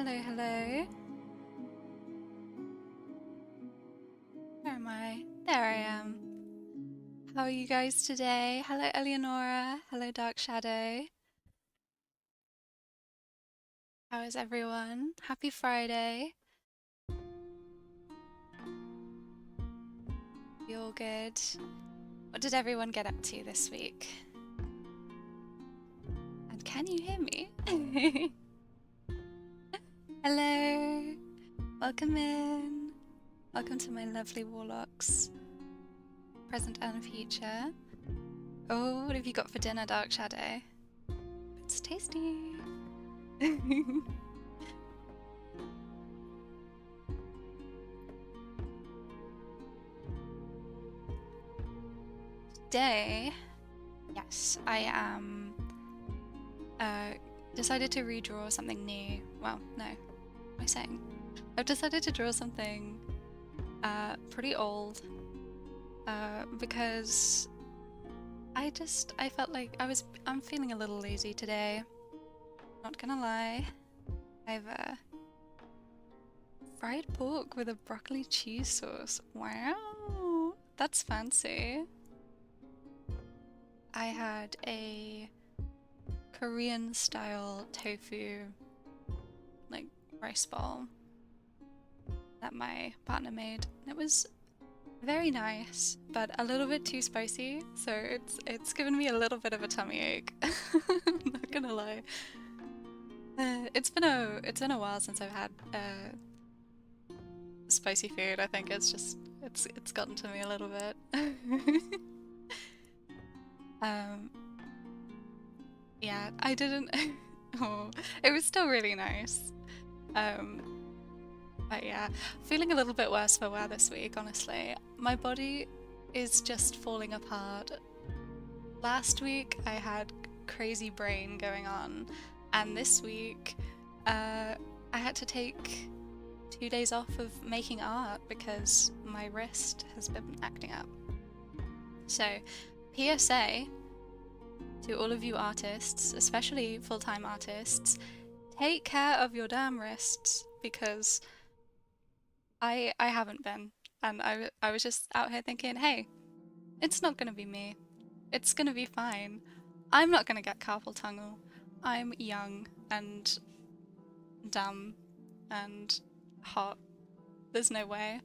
Hello, hello. Where am I? There I am. How are you guys today? Hello, Eleonora. Hello, Dark Shadow. How is everyone? Happy Friday. You all good? What did everyone get up to this week? And can you hear me? Hello. Welcome in. Welcome to my lovely warlocks. Present and future. Oh, what have you got for dinner, Dark Shadow? It's tasty. Today, yes, I am decided to redraw something new. Well, no, what am I saying? I've decided to draw something pretty old because I felt like I'm feeling a little lazy today. Not gonna lie. I've fried pork with a broccoli cheese sauce. Wow, that's fancy. I had a Korean style tofu like rice ball that my partner made. It was very nice, but a little bit too spicy, so it's given me a little bit of a tummy ache. I'm not gonna lie. It's been a while since I've had spicy food. I think it's gotten to me a little bit. Yeah, I didn't. Oh, it was still really nice. But yeah, feeling a little bit worse for wear this week, honestly. My body is just falling apart. Last week I had crazy brain going on, and this week I had to take 2 days off of making art because my wrist has been acting up. So, PSA to all of you artists, especially full-time artists, take care of your damn wrists, because I haven't been, and I was just out here thinking, hey, it's not gonna be me. It's gonna be fine. I'm not gonna get carpal tunnel. I'm young and dumb and hot. There's no way.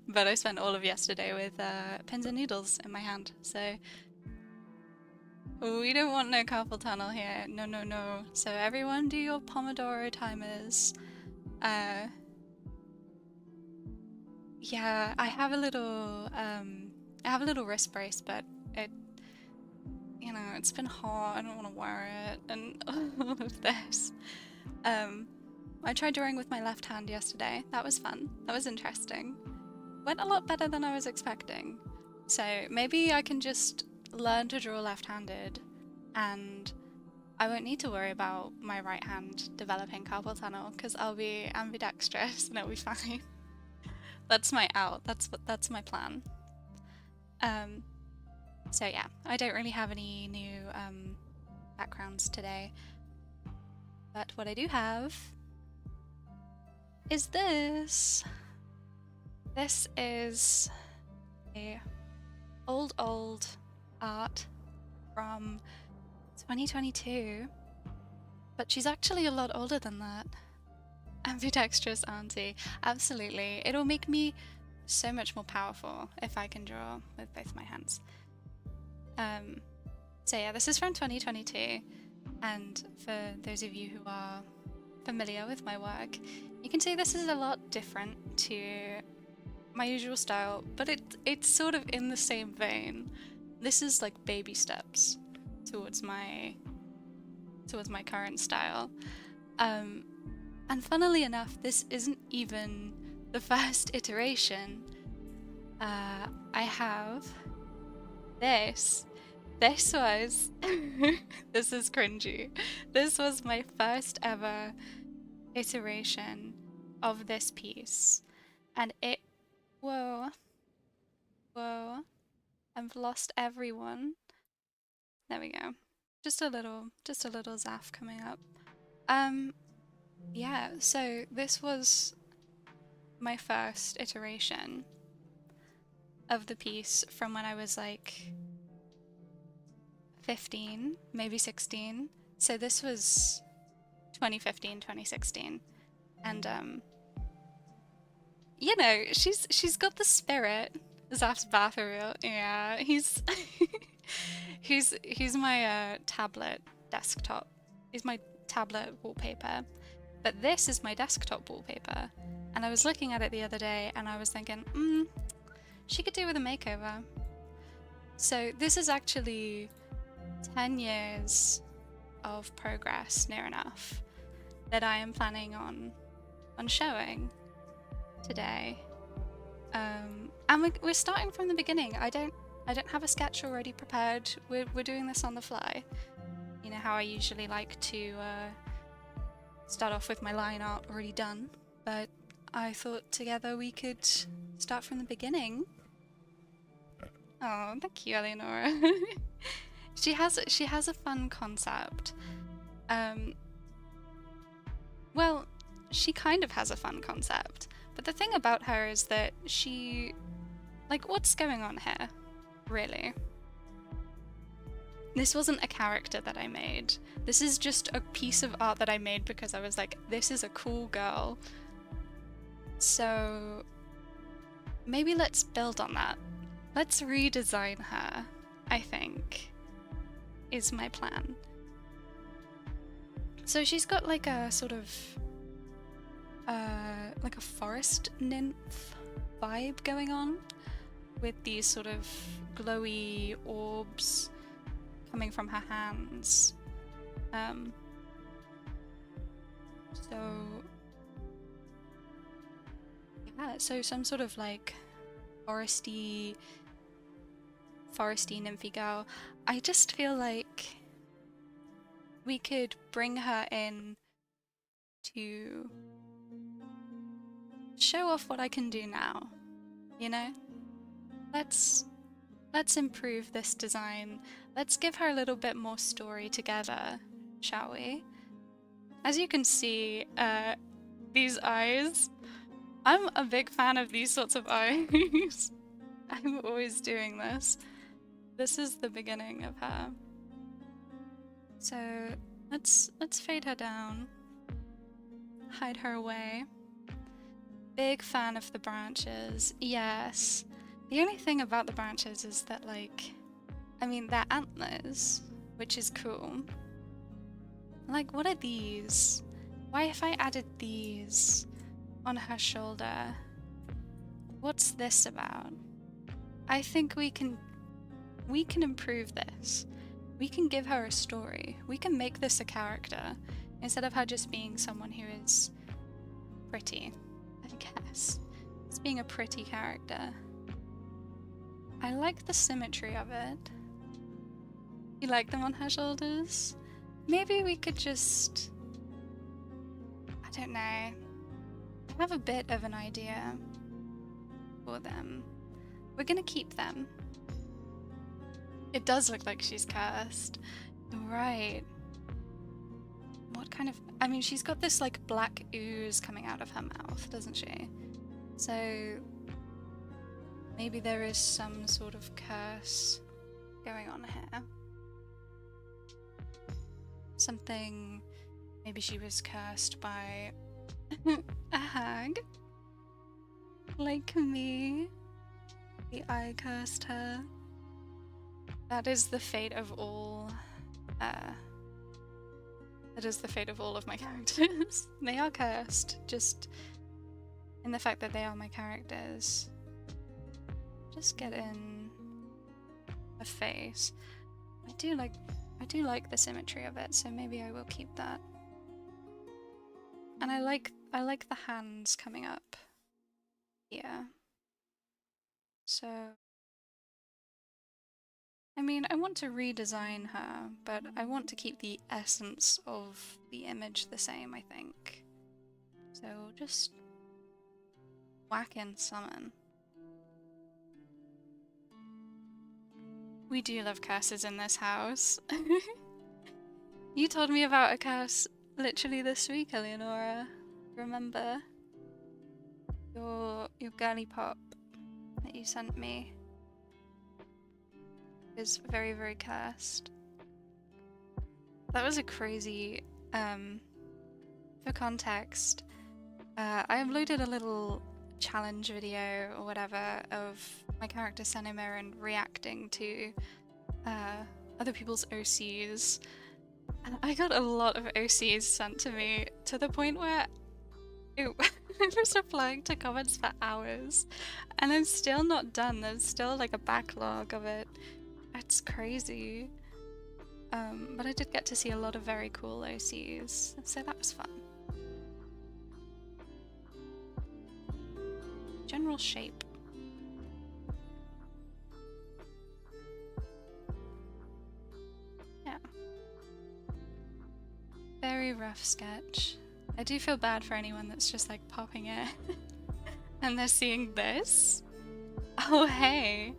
But I spent all of yesterday with pins and needles in my hand, so we don't want no carpal tunnel here. No, no, no. So everyone do your Pomodoro timers. Yeah, I have a little wrist brace, but it's been hot. I don't want to wear it, and all of this. I tried drawing with my left hand yesterday. That was fun. That was interesting. Went a lot better than I was expecting. So maybe I can just learn to draw left-handed, and I won't need to worry about my right hand developing carpal tunnel because I'll be ambidextrous and it'll be fine. That's my out. That's my plan. So yeah, I don't really have any new backgrounds today, but what I do have is this. This is a old art from 2022, but she's actually a lot older than that. Ambidextrous auntie, absolutely. It'll make me so much more powerful if I can draw with both my hands. So yeah, this is from 2022, and for those of you who are familiar with my work, you can see this is a lot different to my usual style, but it's sort of in the same vein. This is like baby steps towards my current style. And funnily enough, this isn't even the first iteration. I have this. This was this is cringy. This was my first ever iteration of this piece, and it whoa, I've lost everyone. There we go. Just a little Zaf coming up. Yeah, so this was my first iteration of the piece from when I was like 15, maybe 16. So this was 2015, 2016. And you know, she's got the spirit. Zaf's bathroom. Yeah, he's he's my tablet desktop. He's my tablet wallpaper. But this is my desktop wallpaper. And I was looking at it the other day and I was thinking, she could do with a makeover. So this is actually 10 years of progress, near enough, that I am planning on showing today. And we're starting from the beginning. I don't have a sketch already prepared. We're doing this on the fly. You know how I usually like to start off with my line art already done, but I thought together we could start from the beginning. Oh, thank you, Eleonora. She has a fun concept. Well, she kind of has a fun concept, but the thing about her is that she, like, what's going on here, really? This wasn't a character that I made. This is just a piece of art that I made because I was like, this is a cool girl. So maybe let's build on that. Let's redesign her, I think, is my plan. So she's got like a sort of like a forest nymph vibe going on with these sort of glowy orbs coming from her hands. So yeah, so some sort of like foresty nymphy girl. I just feel like we could bring her in to show off what I can do now, you know? Let's improve this design. Let's give her a little bit more story together, shall we? As you can see, these eyes, I'm a big fan of these sorts of eyes. I'm always doing this. This is the beginning of her. So let's fade her down, hide her away. Big fan of the branches, yes. The only thing about the branches is that, like, I mean, they're antlers, which is cool. Like, what are these? Why have I added these on her shoulder? What's this about? I think we can improve this. We can give her a story. We can make this a character instead of her just being someone who is pretty, I guess. It's being a pretty character. I like the symmetry of it. You like them on her shoulders? Maybe we could just... I don't know. I have a bit of an idea for them. We're gonna keep them. It does look like she's cursed. Right. What kind of... I mean, she's got this, like, black ooze coming out of her mouth, doesn't she? So... maybe there is some sort of curse going on here. Something... maybe she was cursed by... a hag? Like me? The eye cursed her. That is the fate of all... that is the fate of all of my characters. They are cursed, just in the fact that they are my characters. Just get in a face. I do like the symmetry of it, so maybe I will keep that. And I like the hands coming up here. So I mean, I want to redesign her, but I want to keep the essence of the image the same, I think. So we'll just whack in summon. We do love curses in this house. You told me about a curse literally this week, Eleonora. Remember your girly pop that you sent me is very, very cursed. That was a crazy, for context, I uploaded a little challenge video or whatever of my character Senemirin reacting to other people's OCs, and I got a lot of OCs sent to me to the point where I was replying to comments for hours, and I'm still not done. There's still like a backlog of it. It's crazy. But I did get to see a lot of very cool OCs, so that was fun. General shape. Yeah. Very rough sketch. I do feel bad for anyone that's just like popping it and they're seeing this. Oh hey!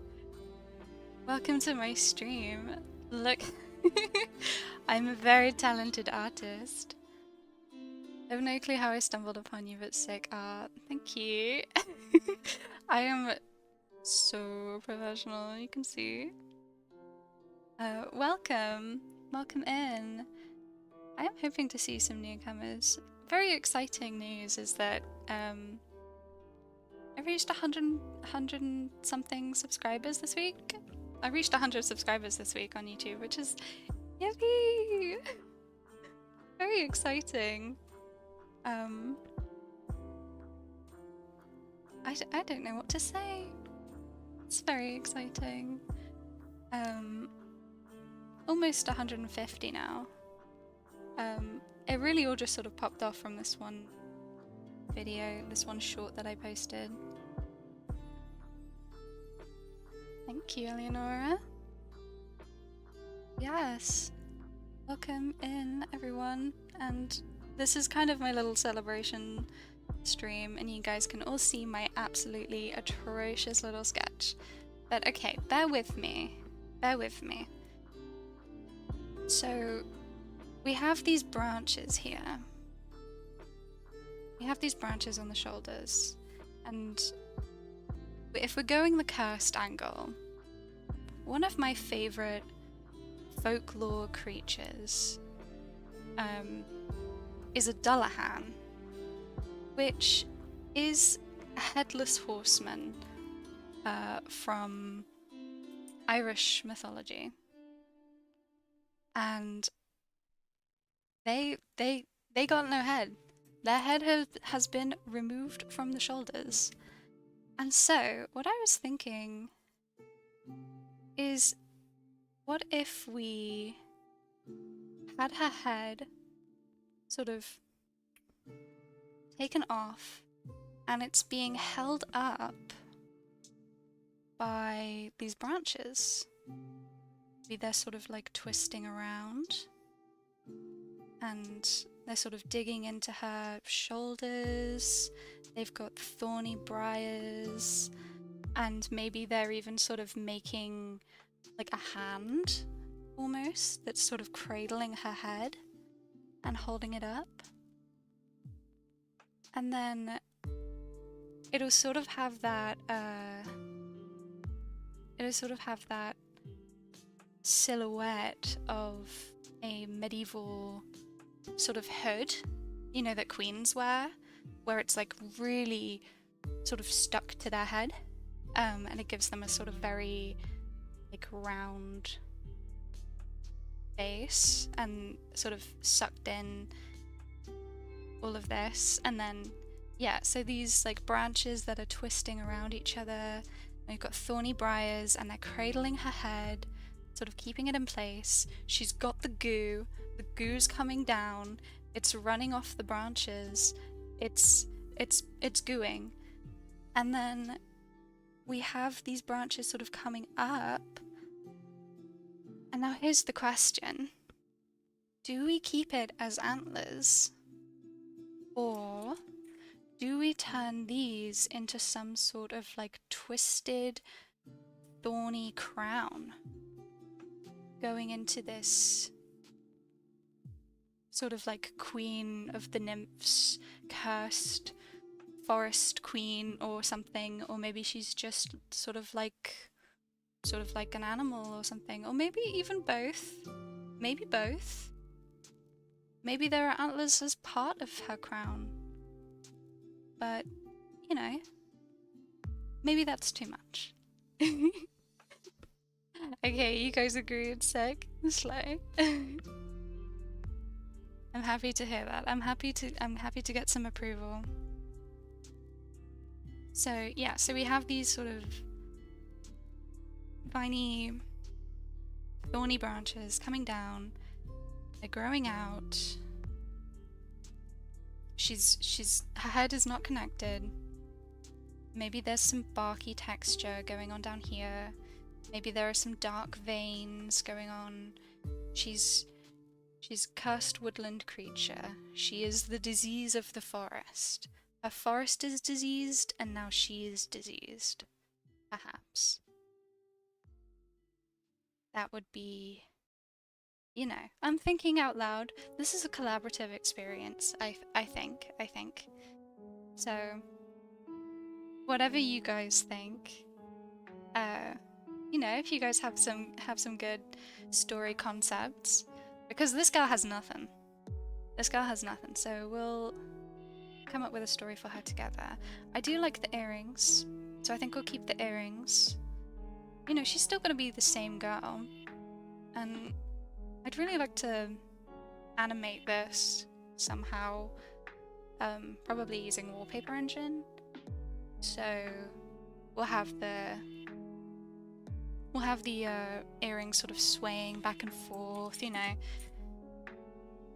Welcome to my stream. Look, I'm a very talented artist. I have no clue how I stumbled upon you, but sick art. Thank you. I am so professional, you can see. Welcome. Welcome in. I am hoping to see some newcomers. Very exciting news is that I reached 100 and something subscribers this week. I reached 100 subscribers this week on YouTube, which is yippee! Very exciting. I don't know what to say. It's very exciting. Almost 150 now. It really all just sort of popped off from this one video, this one short that I posted. Thank you, Eleonora. Yes. Welcome in, everyone. And this is kind of my little celebration stream, and you guys can all see my absolutely atrocious little sketch. But okay, bear with me. Bear with me. So, we have these branches here. We have these branches on the shoulders, and if we're going the cursed angle, one of my favorite folklore creatures is a Dullahan, which is a headless horseman from Irish mythology, and they got no head. Their head has been removed from the shoulders. And so, what I was thinking is, what if we had her head sort of taken off, and it's being held up by these branches? Maybe they're sort of like twisting around, and they're sort of digging into her shoulders. They've got thorny briars, and maybe they're even sort of making like a hand almost that's sort of cradling her head and holding it up. And then it'll sort of have that silhouette of a medieval sort of hood, you know, that queens wear, where it's like really sort of stuck to their head, and it gives them a sort of very like round base and sort of sucked in all of this. And then yeah, so these like branches that are twisting around each other, and we've got thorny briars, and they're cradling her head, sort of keeping it in place. She's got the goo's coming down, it's running off the branches, it's gooing. And then we have these branches sort of coming up. And now here's the question. Do we keep it as antlers? Or do we turn these into some sort of like twisted, thorny crown going into this sort of like queen of the nymphs, cursed forest queen or something, or maybe she's just sort of like an animal or something, or maybe even both. Maybe both. Maybe there are antlers as part of her crown. But, you know, maybe that's too much. Okay, you guys agree it's sick. Slay. I'm happy to hear that. I'm happy to get some approval. So yeah, so we have these sort of viney, thorny branches coming down. They're growing out. Her head is not connected. Maybe there's some barky texture going on down here. Maybe there are some dark veins going on. She's cursed woodland creature. She is the disease of the forest. Her forest is diseased, and now she is diseased. Perhaps. That would be, you know, I'm thinking out loud. This is a collaborative experience, I think. So, whatever you guys think, you know, if you guys have some good story concepts, because this girl has nothing. This girl has nothing, so we'll come up with a story for her together. I do like the earrings, so I think we'll keep the earrings. You know, she's still gonna be the same girl, and I'd really like to animate this somehow, probably using Wallpaper Engine. So we'll have the earrings sort of swaying back and forth, you know.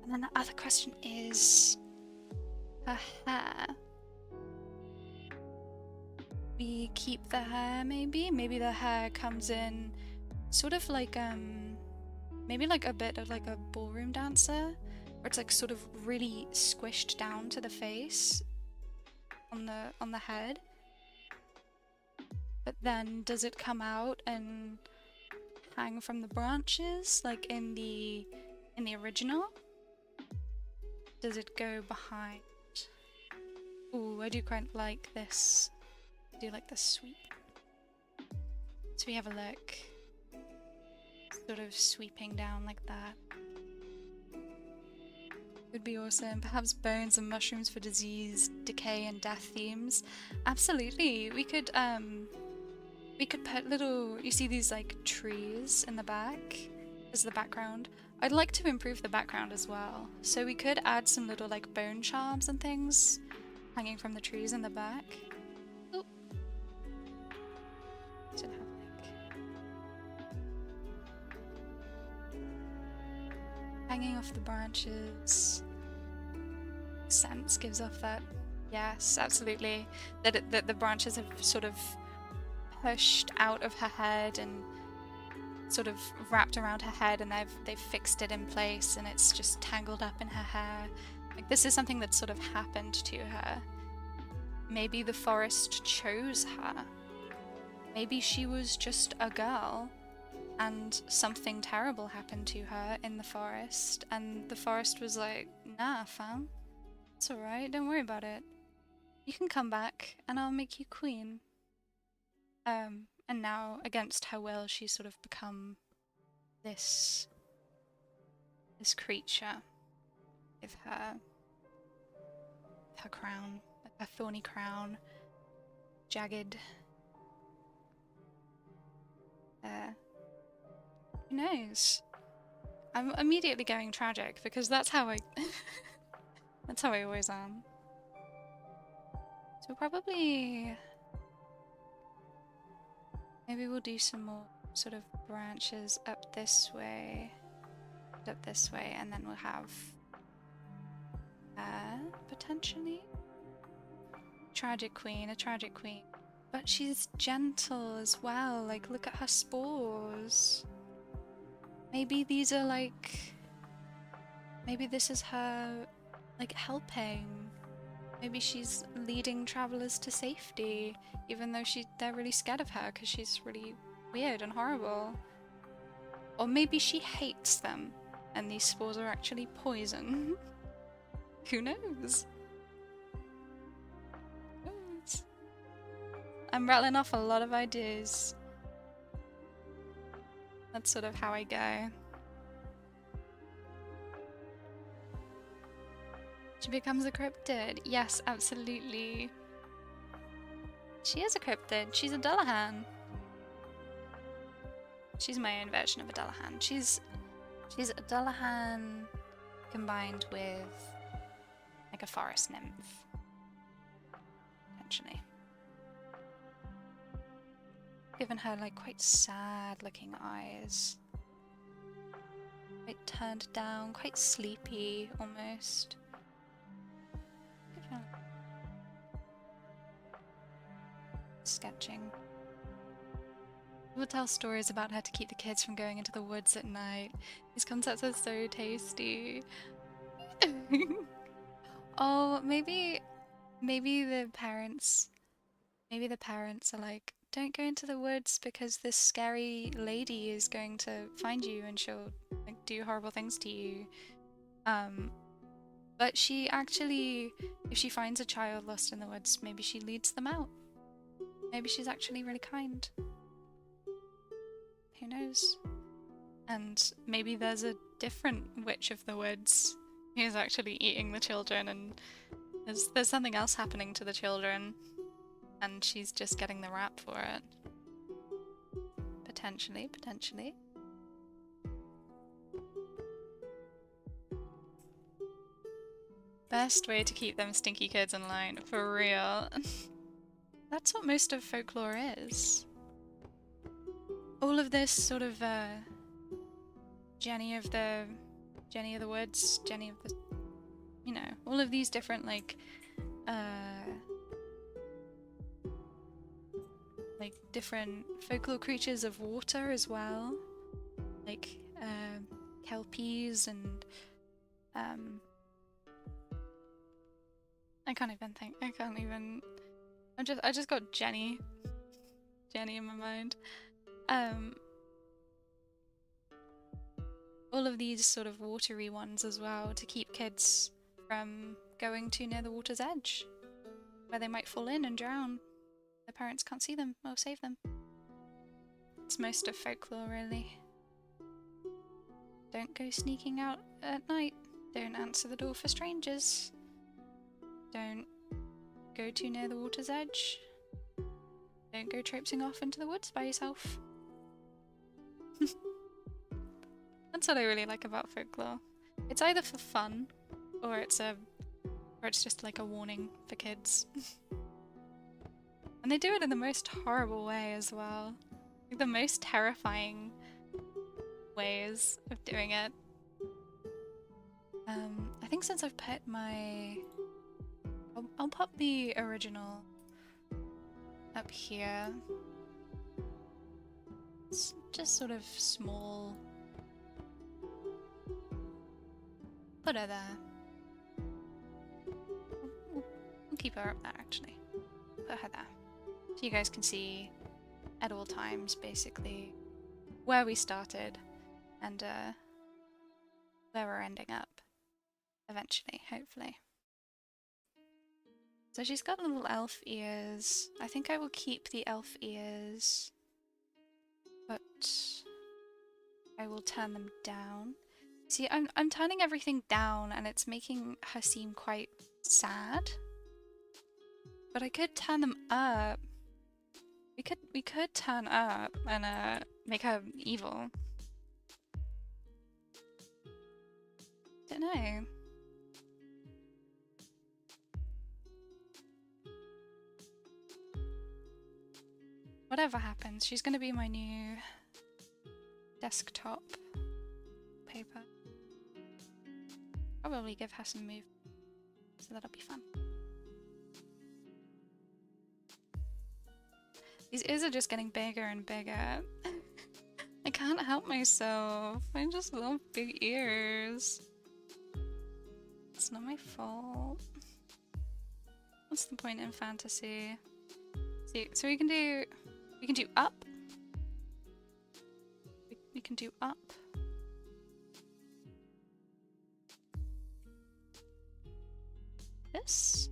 And then the other question is her hair. We keep the hair, maybe? Maybe the hair comes in sort of like, maybe like a bit of like a ballroom dancer, where it's like sort of really squished down to the face on the head. But then does it come out and hang from the branches like in the original? Does it go behind? Ooh, I do quite like this. I do like the sweep. So we have a look. Sort of sweeping down like that. Would be awesome. Perhaps bones and mushrooms for disease, decay, and death themes. Absolutely. We could put little, you see these like trees in the back as the background. I'd like to improve the background as well. So we could add some little like bone charms and things hanging from the trees in the back. Oop. Didn't have hanging off the branches. Sense gives off that. Yes, absolutely. That the branches have sort of pushed out of her head and sort of wrapped around her head, and they've fixed it in place, and it's just tangled up in her hair. Like, this is something that sort of happened to her. Maybe the forest chose her. Maybe she was just a girl and something terrible happened to her in the forest, and the forest was like, nah, fam, it's alright, don't worry about it. You can come back and I'll make you queen. And now, against her will, she's sort of become this creature with her crown, her thorny crown, jagged. Who knows? I'm immediately going tragic because that's how I that's how I always am. So probably maybe we'll do some more sort of branches up this way, and then we'll have potentially a tragic queen. But she's gentle as well, like look at her spores. Maybe these are like, maybe this is her like helping. Maybe she's leading travelers to safety, even though they're really scared of her because she's really weird and horrible. Or maybe she hates them. and these spores are actually poison. Who knows? Who knows? I'm rattling off a lot of ideas. That's sort of how I go. She becomes a cryptid. Yes, absolutely. She is a cryptid. She's a Dullahan. She's my own version of a Dullahan. She's a Dullahan combined with like a forest nymph, potentially. Given her like quite sad looking eyes. Quite turned down, quite sleepy almost. Sketching. People tell stories about her to keep the kids from going into the woods at night. These concepts are so tasty. Oh, maybe the parents are like, don't go into the woods because this scary lady is going to find you and she'll like do horrible things to you. But she actually, if she finds a child lost in the woods, maybe she leads them out. Maybe she's actually really kind. Who knows? And maybe there's a different witch of the woods who's actually eating the children, and there's something else happening to the children, and she's just getting the rap for it. Potentially, potentially. Best way to keep them stinky kids in line, for real. That's what most of folklore is. All of this sort of Jenny of the woods, Jenny of the, you know, all of these different like different folklore creatures of water as well, like kelpies and I can't even. I just got Jenny in my mind. All of these sort of watery ones as well to keep kids from going too near the water's edge, where they might fall in and drown. Their parents can't see them or save them. It's most of folklore, really. Don't go sneaking out at night. Don't answer the door for strangers. Don't go too near the water's edge. Don't go traipsing off into the woods by yourself. That's what I really like about folklore. It's either for fun, or it's just like a warning for kids. And they do it in the most horrible way as well. Like the most terrifying ways of doing it. I think since I've put my... I'll pop the original up here. It's just sort of small. Put her there. We'll keep her up there, actually. Put her there. So you guys can see at all times, basically, where we started and where we're ending up. Eventually, hopefully. So she's got little elf ears. I think I will keep the elf ears, but I will turn them down. See, I'm turning everything down and it's making her seem quite sad. But I could turn them up. We could turn up and make her evil. Don't know. Whatever happens, she's gonna be my new desktop paper. Probably give her some move, so that'll be fun. These ears are just getting bigger and bigger. I can't help myself. I just love big ears. It's not my fault. What's the point in fantasy? See, so we can do up. We can do up. This?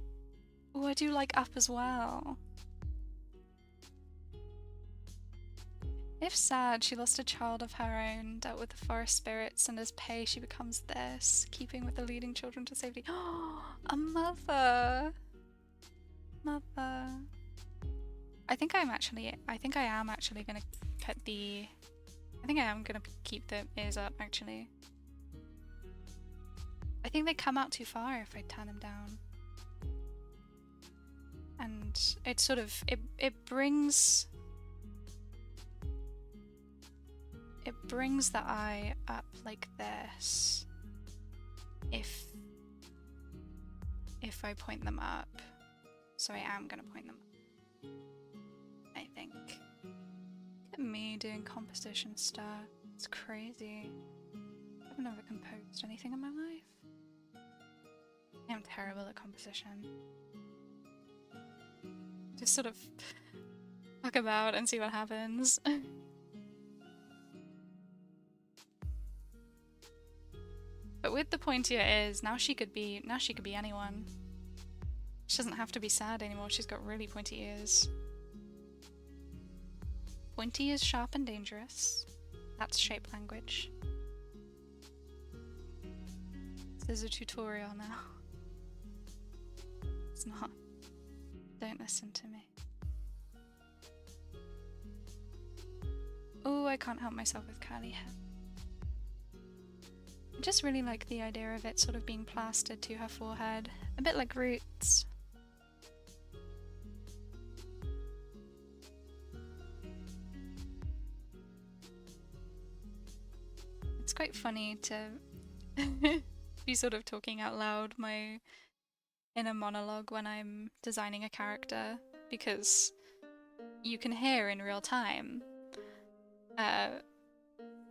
Oh, I do like up as well. If sad, she lost a child of her own, dealt with the forest spirits, and as pay she becomes this, keeping with the leading children to safety. Oh, a mother! Mother. I think I am actually gonna put the... I think I am gonna keep the ears up, actually. I think they come out too far if I turn them down. And it sort of, it brings the eye up like this if I point them up. So I am gonna point them up, I think. Look at me doing composition stuff. It's crazy. I've never composed anything in my life. I am terrible at composition. Just sort of fuck about and see what happens. But with the pointier ears, now she could be anyone. She doesn't have to be sad anymore, she's got really pointy ears. Pointy is sharp and dangerous. That's shape language. There's a tutorial now. It's not. Don't listen to me. Oh, I can't help myself with curly hair. I just really like the idea of it sort of being plastered to her forehead. A bit like Roots. It's quite funny to be sort of talking out loud my inner monologue when I'm designing a character, because you can hear in real time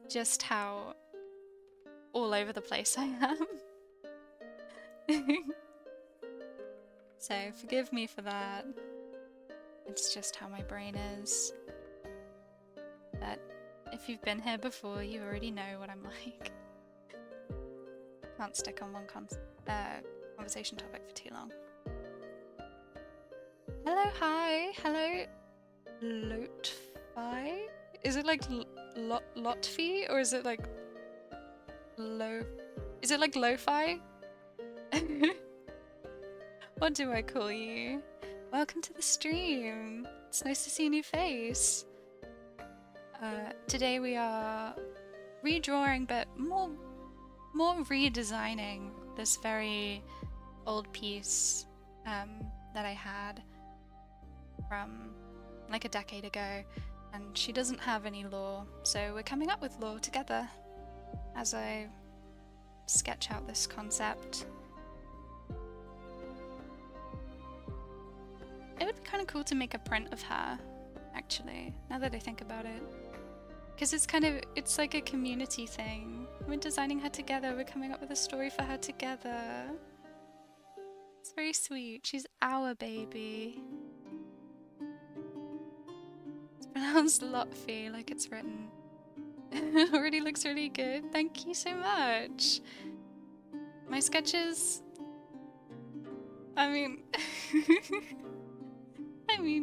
just how all over the place I am. So forgive me for that. It's just how my brain is. But if you've been here before, you already know what I'm like. Can't stick on one conversation topic for too long. Hello, hi, hello, Lotfi? Is it like Lotfi, or is it like is it like lo-fi? What do I call you? Welcome to the stream. It's nice to see a new face. Today we are redrawing, but more redesigning this very old piece that I had from like a decade ago, and she doesn't have any lore, so we're coming up with lore together as I sketch out this concept. It would be kind of cool to make a print of her, actually, now that I think about it. Because it's like a community thing. We're designing her together, we're coming up with a story for her together. It's very sweet. She's our baby. It's pronounced Lotfi, like it's written. It already looks really good. Thank you so much. My sketches... I mean...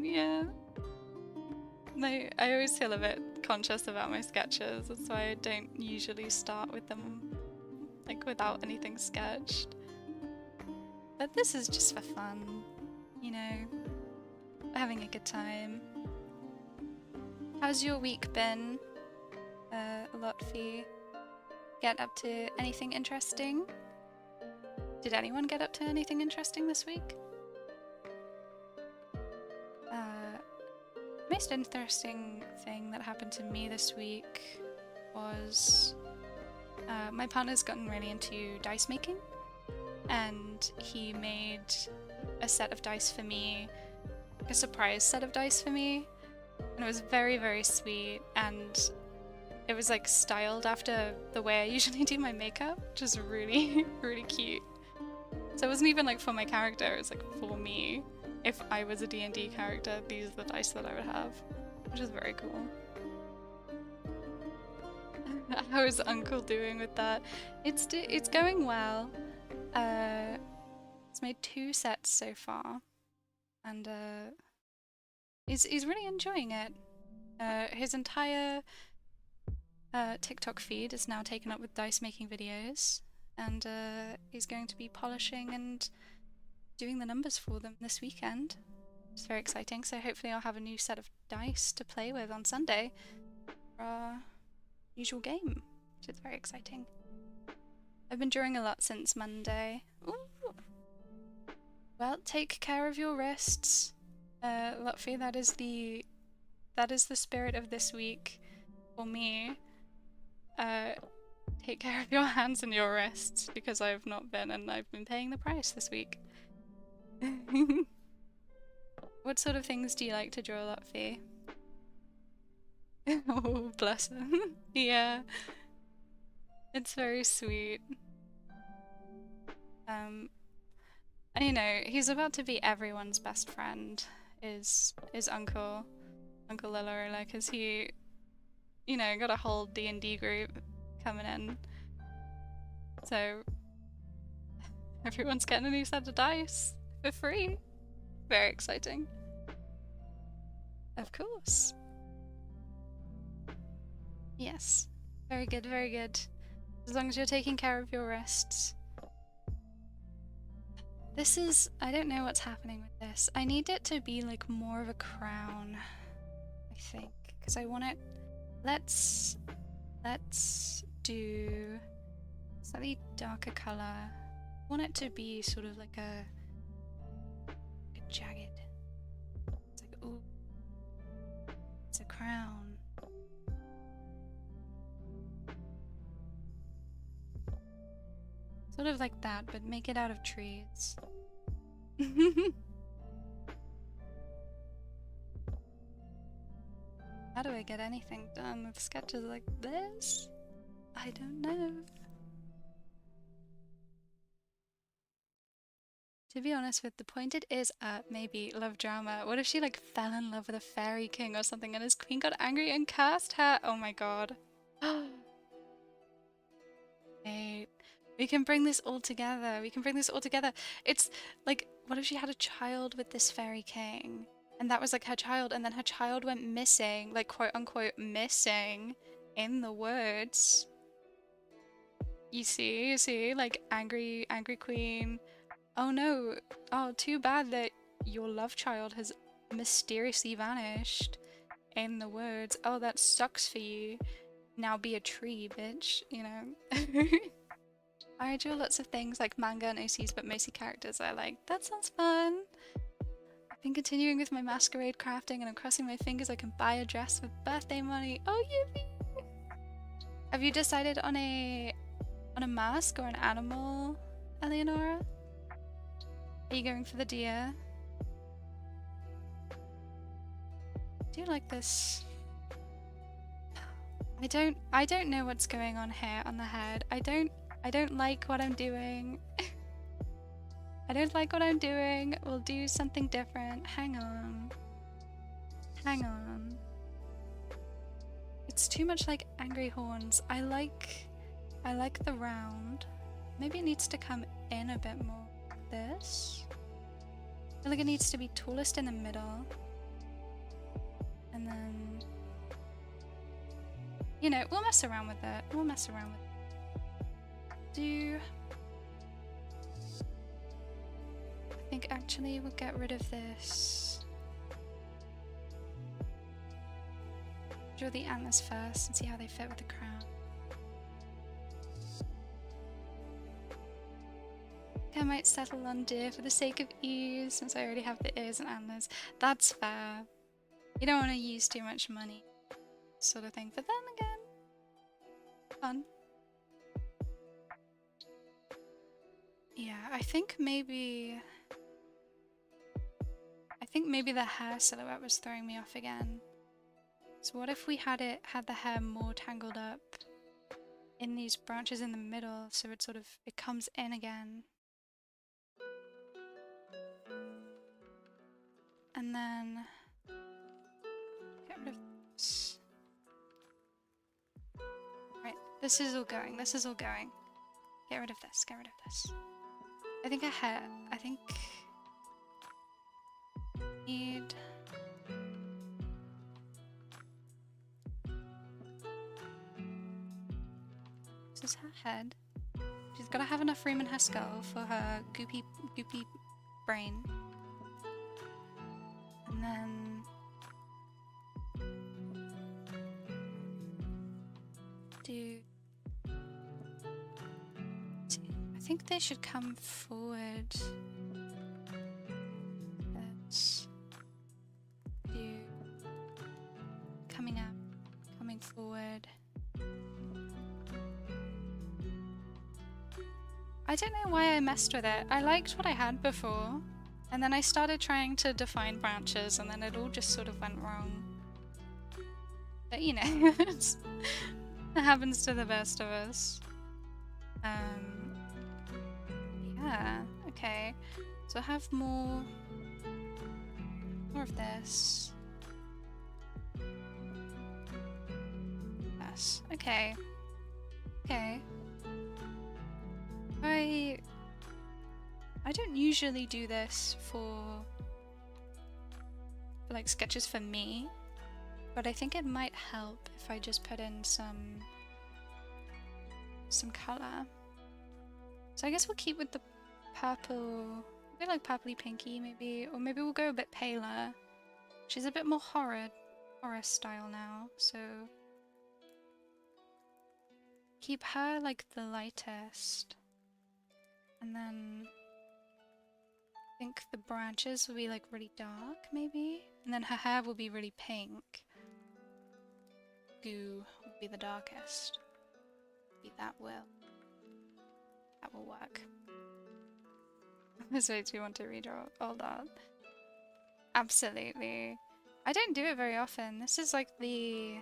yeah. No, I always feel a bit conscious about my sketches. That's why I don't usually start with them, like, without anything sketched. But this is just for fun, you know, having a good time. How's your week been, Lotfi? Get up to anything interesting? Did anyone get up to anything interesting this week? Most interesting thing that happened to me this week was my partner's gotten really into dice making, and he made a set of dice for me, a surprise set of dice for me, and it was very, very sweet, and it was like styled after the way I usually do my makeup, which is really, really cute. So it wasn't even like for my character, it was like for me. If I was a D&D character, these are the dice that I would have, which is very cool. How is Uncle doing with that? It's going well. He's made 2 sets so far, and he's really enjoying it. His entire TikTok feed is now taken up with dice making videos, and he's going to be polishing and doing the numbers for them this weekend. It's very exciting, so hopefully I'll have a new set of dice to play with on Sunday for our usual game, which is very exciting. I've been drawing a lot since Monday. Ooh. Well, take care of your wrists. Lotfi, that is the spirit of this week for me. Take care of your hands and your wrists, because I've not been, and I've been paying the price this week. What sort of things do you like to draw, Lotfi? Oh, bless him. Yeah. It's very sweet. And you know, he's about to be everyone's best friend, is Uncle Lilola, because he, you know, got a whole D&D group coming in. So everyone's getting a new set of dice for free. Very exciting. Of course. Yes. Very good, very good. As long as you're taking care of your wrists. This is... I don't know what's happening with this. I need it to be like more of a crown, I think. Because I want it... Let's do slightly darker color. I want it to be sort of like a jagged. It's like, ooh. It's a crown. Sort of like that, but make it out of trees. How do I get anything done with sketches like this? I don't know. To be honest with, the point it is maybe love drama. What if she like fell in love with a fairy king or something and his queen got angry and cursed her? Oh my god. Hey, we can bring this all together. We can bring this all together. It's like, what if she had a child with this fairy king? And that was like her child, and then her child went missing, like quote unquote missing in the woods. You see, like angry queen. Oh no, oh too bad that your love child has mysteriously vanished in the woods. Oh, that sucks for you. Now be a tree, bitch, you know. I draw lots of things like manga and OCs, but mostly characters I like. That sounds fun. I've been continuing with my masquerade crafting, and I'm crossing my fingers I can buy a dress with birthday money. Oh, yippee! Have you decided on a mask or an animal, Eleonora? Are you going for the deer? Do you like this? I don't know what's going on here on the head. I don't like what I'm doing. I don't like what I'm doing. We'll do something different. Hang on. Hang on. It's too much like angry horns. I like the round. Maybe it needs to come in a bit more. This. I feel like it needs to be tallest in the middle. And then, you know, we'll mess around with it. We'll mess around with it. I think actually we'll get rid of this. Draw the antlers first and see how they fit with the crown. I might settle on deer for the sake of ease, since I already have the ears and antlers. That's fair. You don't want to use too much money, sort of thing. But then again, fun. Yeah, I think maybe the hair silhouette was throwing me off again. So what if we had the hair more tangled up in these branches in the middle, so it comes in again. And then get rid of this. Right, this is all going. Get rid of this, I think need... This is her head. She's gotta have enough room in her skull for her goopy brain. And then... I think they should come forward. Let's do coming up, coming forward. I don't know why I messed with it. I liked what I had before, and then I started trying to define branches, and then it all just sort of went wrong. But you know, it happens to the best of us. Yeah, okay. So I have more of this. Yes, okay. Okay. I don't usually do this for like sketches for me, but I think it might help if I just put in some color. So I guess we'll keep with the purple, a bit like purpley pinky maybe, or maybe we'll go a bit paler. She's a bit more horror style now, so keep her like the lightest. And then I think the branches will be like really dark maybe, and then her hair will be really pink. Goo will be the darkest. Maybe that will work. This makes me want to redraw all that. Absolutely. I don't do it very often. This is the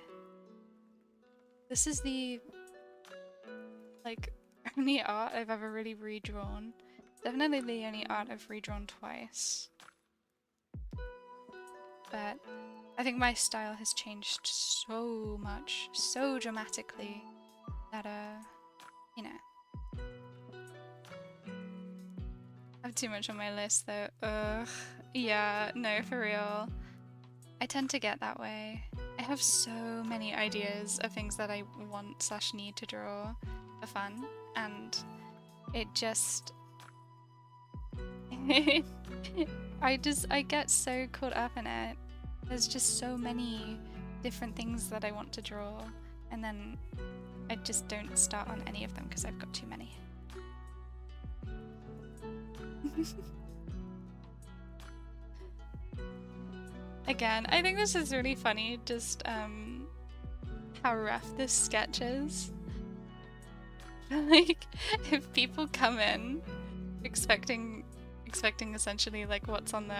like only art I've ever really redrawn. Definitely the only art I've redrawn twice. But I think my style has changed so much, so dramatically that you know. I have too much on my list though. Ugh. Yeah, no, for real. I tend to get that way. I have so many ideas of things that I want / need to draw for fun, and it just... I get so caught up in it. There's just so many different things that I want to draw, and then I just don't start on any of them because I've got too many. Again, I think this is really funny, just how rough this sketch is. Like, if people come in expecting essentially like what's on the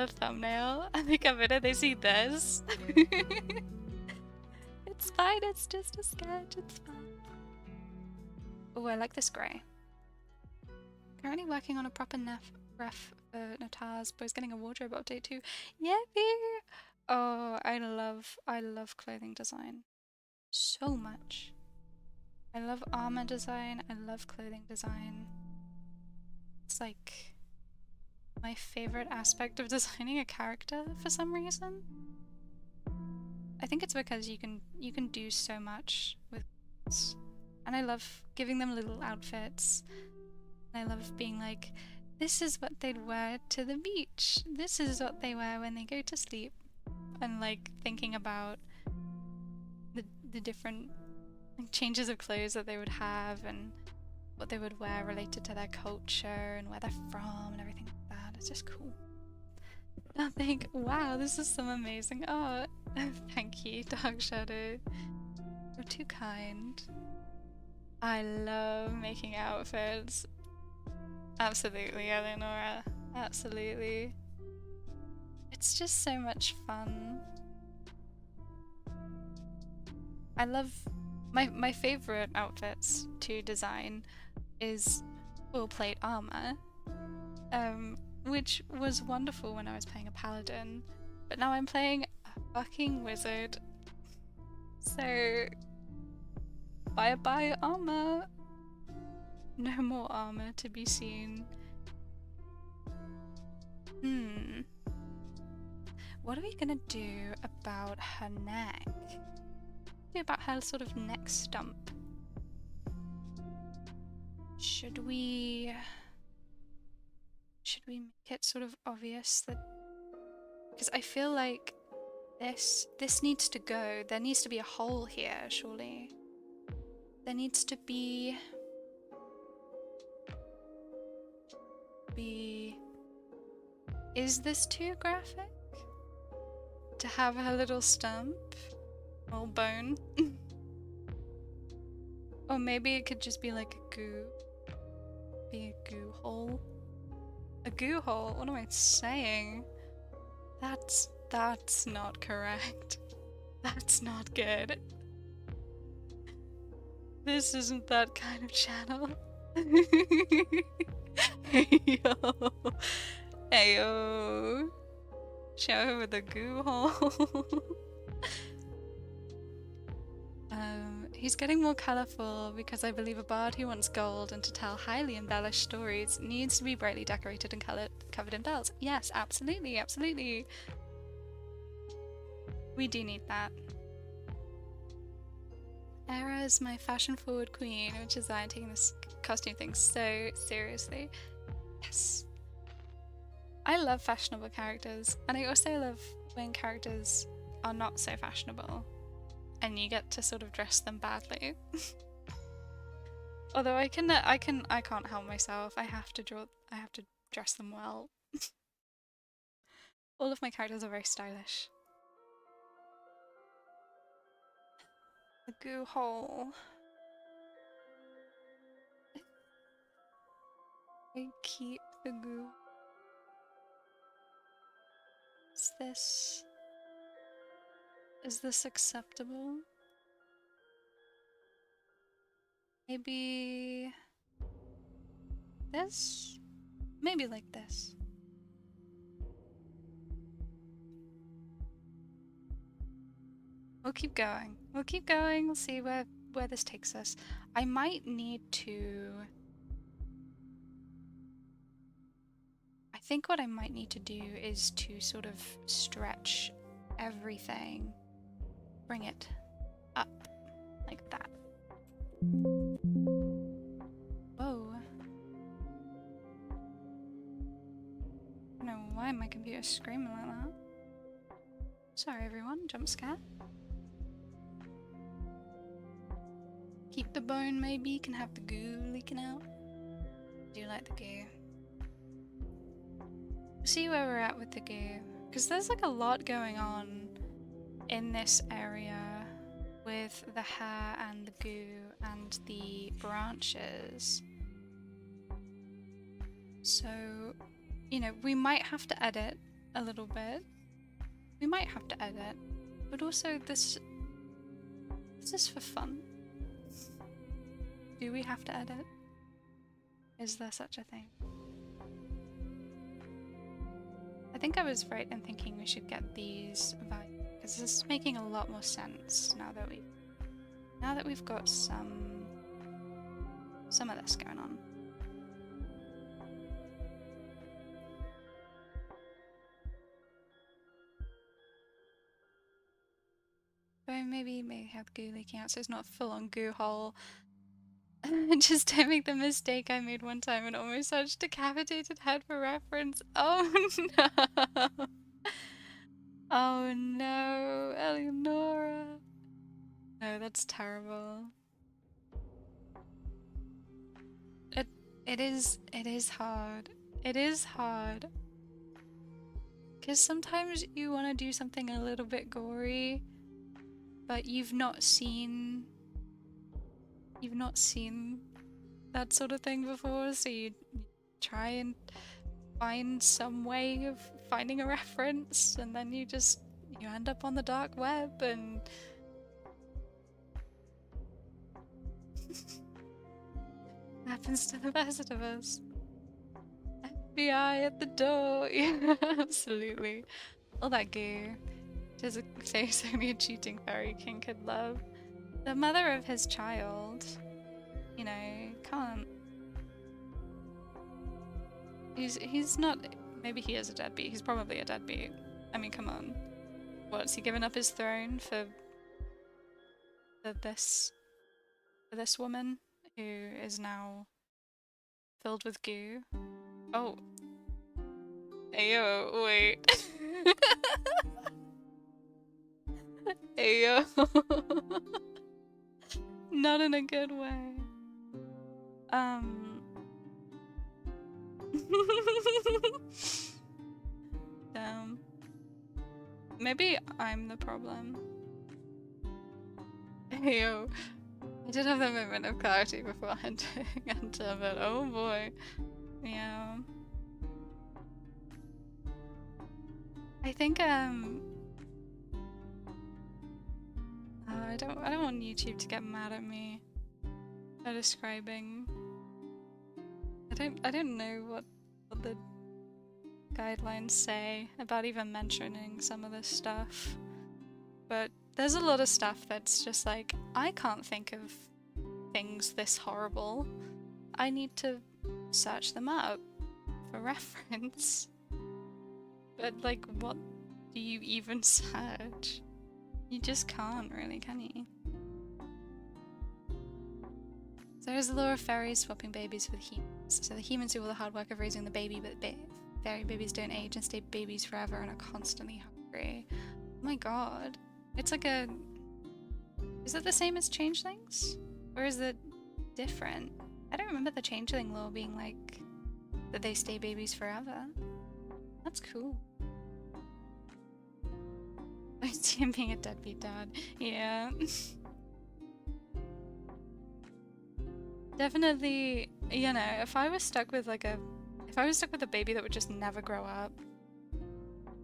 thumbnail, and they come in and they see this. It's fine, it's just a sketch, it's fine. Oh, I like this grey. Currently working on a proper ref for Natar's, but he's getting a wardrobe update too. Yippee! Oh, I love clothing design so much. I love armor design, I love clothing design. It's like my favorite aspect of designing a character for some reason. I think it's because you can do so much with this. And I love giving them little outfits. I love being like, this is what they'd wear to the beach. This is what they wear when they go to sleep. And like thinking about the different like, changes of clothes that they would have and what they would wear related to their culture and where they're from and everything like that. It's just cool. I think, wow, this is some amazing art. Thank you, Dark Shadow. You're too kind. I love making outfits. Absolutely, Eleonora. Absolutely. It's just so much fun. I love... My favorite outfits to design is full plate armor. Which was wonderful when I was playing a paladin. But now I'm playing a fucking wizard. So... Bye-bye armor. No more armor to be seen. What are we gonna do about her neck? Do about her sort of neck stump? Should we make it sort of obvious that, because I feel like this needs to go. There needs to be a hole here, surely. There needs to be is this too graphic? To have her little stump? Or bone? Or maybe it could just be like a goo. Be a goo hole. A goo hole? What am I saying? That's not correct. That's not good. This isn't that kind of channel. Heyo. Heyo. Show her with a goo hole. He's getting more colourful because I believe a bard who wants gold and to tell highly embellished stories needs to be brightly decorated and covered in bells. Yes, absolutely, absolutely. We do need that. Era is my fashion-forward queen, which is why I'm taking this costume thing so seriously. Yes. I love fashionable characters, and I also love when characters are not so fashionable. And you get to sort of dress them badly. Although I can't help myself. I have to dress them well. All of my characters are very stylish. The goo hole. I keep the goo. Is this acceptable? Maybe this? Maybe like this. We'll keep going. We'll keep going. We'll see where this takes us. I might need to... I think what I might need to do is to sort of stretch everything. Bring it up like that. Whoa. I don't know why my computer's screaming like that. Sorry everyone, jump scare. Keep the bone maybe, can have the goo leaking out. I do like the goo. See where we're at with the goo, because there's like a lot going on in this area with the hair and the goo and the branches. So, you know, we might have to edit a little bit. We might have to edit, but also this is for fun. Do we have to edit? Is there such a thing? I think I was right in thinking we should get these values, because this is making a lot more sense now that we've got some of this going on. So maybe have goo leaking out so it's not a full-on goo hole. Just don't make the mistake I made one time and almost searched decapitated head for reference. Oh no! Oh no, Eleonora! No, that's terrible. It is hard. It is hard. Because sometimes you want to do something a little bit gory, but you've not seen that sort of thing before, so you try and find some way of finding a reference, and then you end up on the dark web, and happens to the best of us. FBI at the door. Yeah, absolutely. All that goo. There's a face only a cheating fairy king could love. The mother of his child. You know, can't He's not. Maybe he is a deadbeat. He's probably a deadbeat. I mean, come on. What's he given up his throne for this woman who is now filled with goo? Oh. Ayo, wait. Ayo. Not in a good way. Damn. Maybe I'm the problem. Ayo. I did have that moment of clarity before entering enter, but oh boy. Yeah. I think I don't want YouTube to get mad at me for describing. I don't know what the guidelines say about even mentioning some of this stuff. But there's a lot of stuff that's just like, I can't think of things this horrible. I need to search them up for reference. But like, what do you even search? You just can't really, can you? So there's the law of fairies swapping babies with humans. So the humans do all the hard work of raising the baby, but the fairy babies don't age and stay babies forever and are constantly hungry. Oh my god. It's like a... Is it the same as changelings? Or is it different? I don't remember the changeling law being like that they stay babies forever. That's cool. I see him being a deadbeat dad. Yeah. Definitely, you know, if I was stuck with a baby that would just never grow up,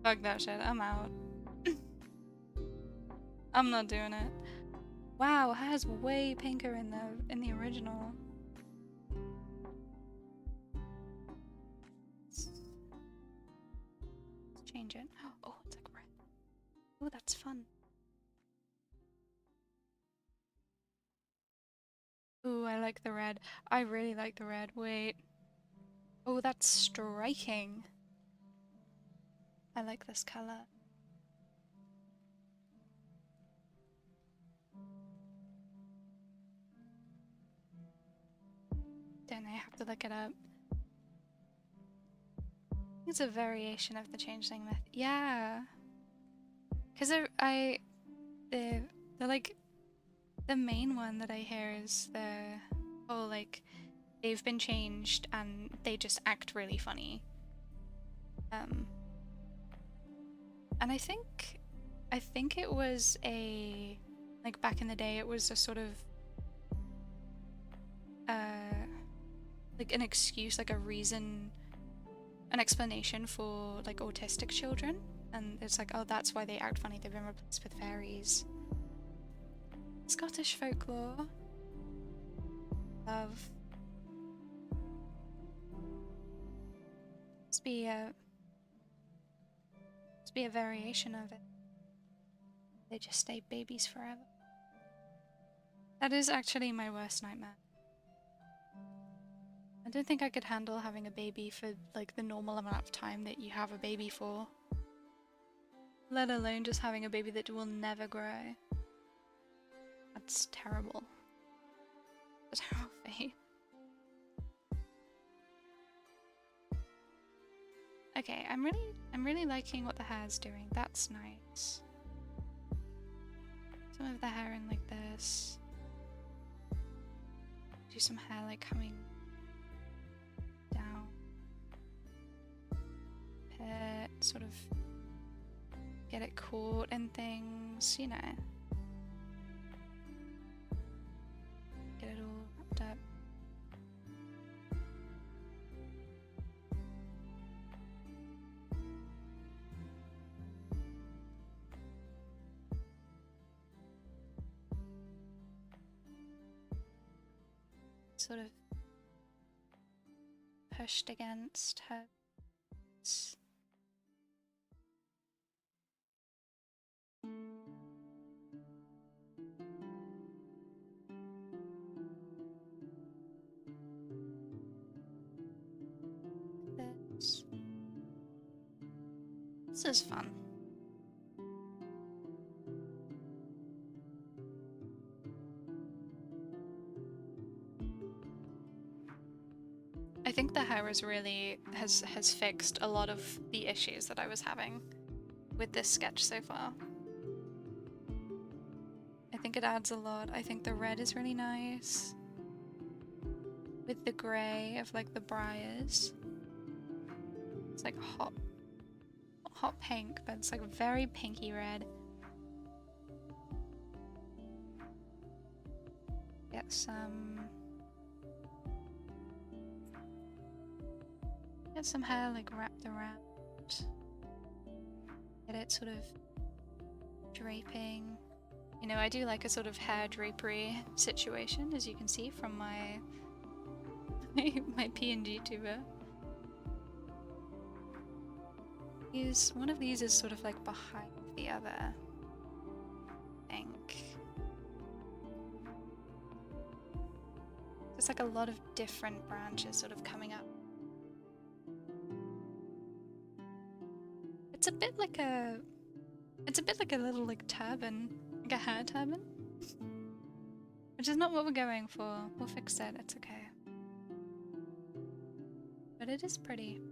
fuck that shit, I'm out. I'm not doing it. Wow, her hair's way pinker in the original. Let's change it. Oh, it's like red. Oh, that's fun. Ooh, I like the red. I really like the red. Wait. Oh, that's striking. I like this color. Don't I have to look it up? It's a variation of the changeling myth. Yeah. Because they're like, the main one that I hear is like, they've been changed and they just act really funny. And I think it was like back in the day, it was a sort of, like an excuse, like a reason, an explanation for like autistic children. And it's like, oh, that's why they act funny, they've been replaced with fairies. Scottish folklore. Love. Must be a variation of it. They just stay babies forever. That is actually my worst nightmare. I don't think I could handle having a baby for like the normal amount of time that you have a baby for. Let alone just having a baby that will never grow. That's terrible. That's a terrible fate. Okay, I'm really liking what the hair's doing. That's nice. Some of the hair in like this. Do some hair like coming down. Pit, sort of get it caught in things, you know. Get it all wrapped up. Sort of pushed against her. This is fun. I think the hair is really has fixed a lot of the issues that I was having with this sketch so far. I think it adds a lot. I think the red is really nice with the grey of like the briars. It's like hot pink, but it's like very pinky red. Get some hair like wrapped around. Get it sort of draping. You know, I do like a sort of hair drapery situation, as you can see from my PNG tuber. One of these is sort of like behind the other, I think. There's like a lot of different branches sort of coming up. It's a bit like a little like turban, like a hair turban, which is not what we're going for. We'll fix it, it's okay. But it is pretty.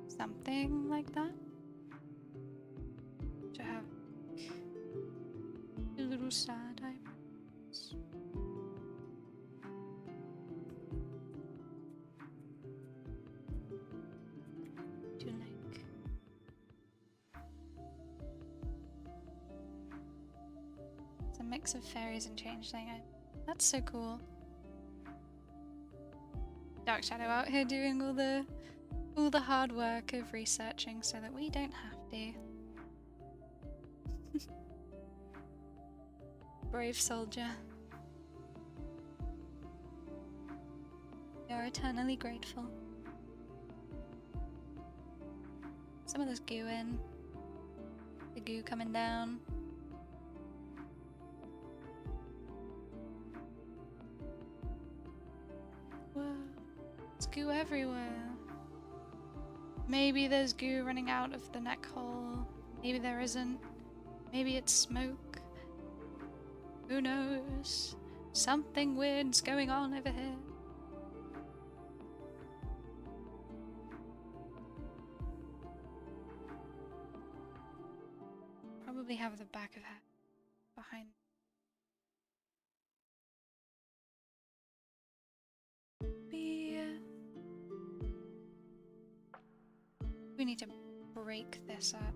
Something like that. To have a little sad eyebrows. To like it's a mix of fairies and changeling. That's so cool. Dark Shadow out here doing all the hard work of researching so that we don't have to. Brave soldier. We are eternally grateful. Some of this goo in. The goo coming down. Whoa. There's goo everywhere. Maybe there's goo running out of the neck hole. Maybe there isn't. Maybe it's smoke. Who knows? Something weird's going on over here. Probably have the back of her behind. We need to break this up.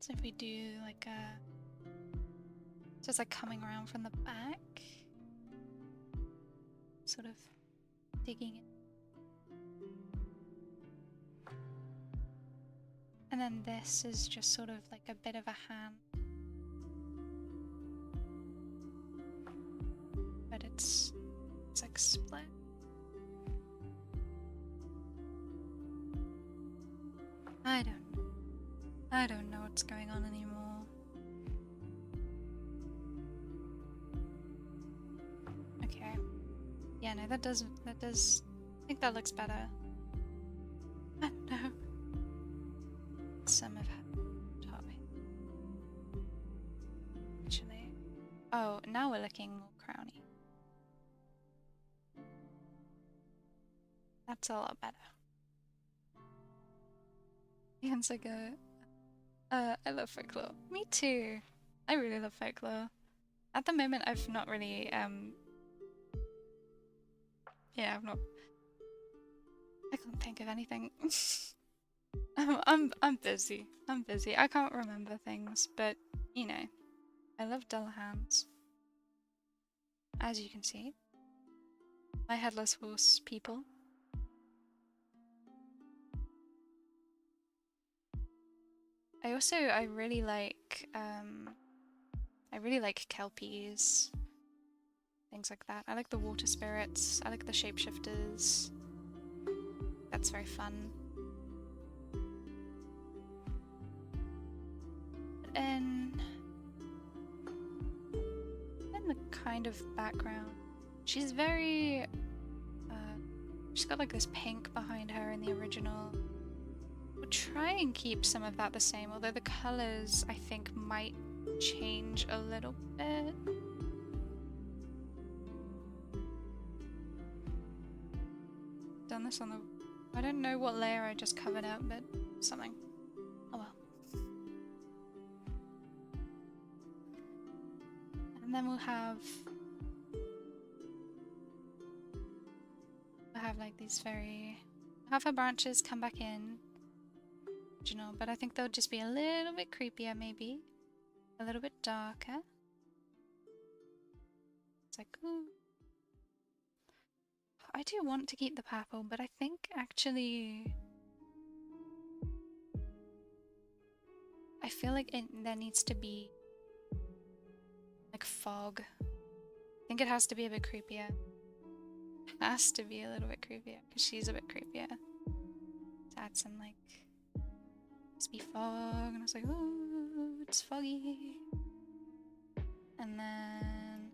So if we do like a... So it's like coming around from the back. Sort of digging it. And then this is just sort of like a bit of a hand. But it's like split. I don't know what's going on anymore. Okay. Yeah, no, that does, I think that looks better. I don't know. Some of her top. Actually. Oh, now we're looking more crowny. That's a lot better. Ian's like I love folklore. Me too. I really love folklore. At the moment, I've not really, yeah, I can't think of anything. I'm busy. I can't remember things, but, you know, I love dull hands. As you can see. My headless horse people. I really like kelpies, things like that. I like the water spirits, I like the shapeshifters. That's very fun. kind of background. She's very, she's got like this pink behind her in the original. We'll try and keep some of that the same, although the colors I think might change a little bit. Done this on the, I don't know what layer I just covered up, but something. Oh well. And then we'll have like these very, have her branches come back in, original, but I think they'll just be a little bit creepier, maybe a little bit darker. It's like, ooh. I do want to keep the purple, but I think actually I feel like there needs to be like fog. I think it has to be a bit creepier. It has to be a little bit creepier because she's a bit creepier. To add some like wispy fog, and I was like, oh, it's foggy. And then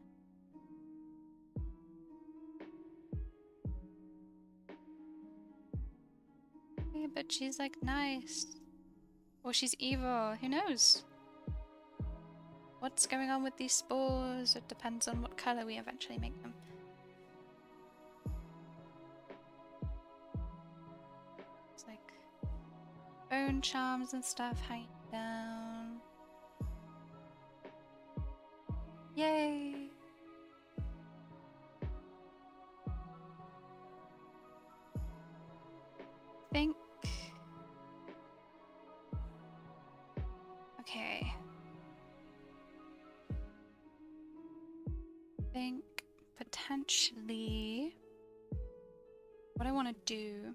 yeah, but she's like nice. Or she's evil, who knows? What's going on with these spores? It depends on what color we eventually make them. It's like bone charms and stuff hanging down. Yay! Think. Okay. Think potentially what I want to do.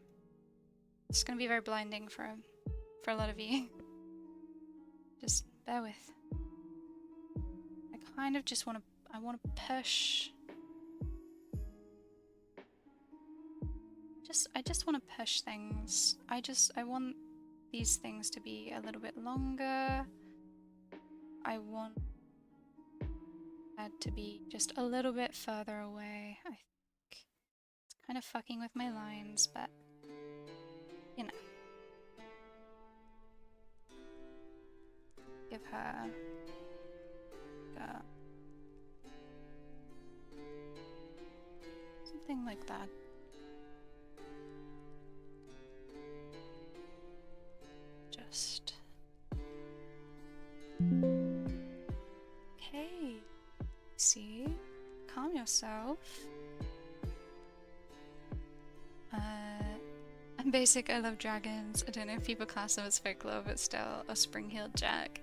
It's going to be very blinding for a lot of you. Just bear with. I kind of just want to. I want to push. I just want to push things. I want these things to be a little bit longer. I want that to be just a little bit further away. I think it's kind of fucking with my lines, but you know. Give her something like that. Just okay. See, calm yourself. I'm basic. I love dragons. I don't know if people class them as folklore, but still, a Spring-Heeled Jack.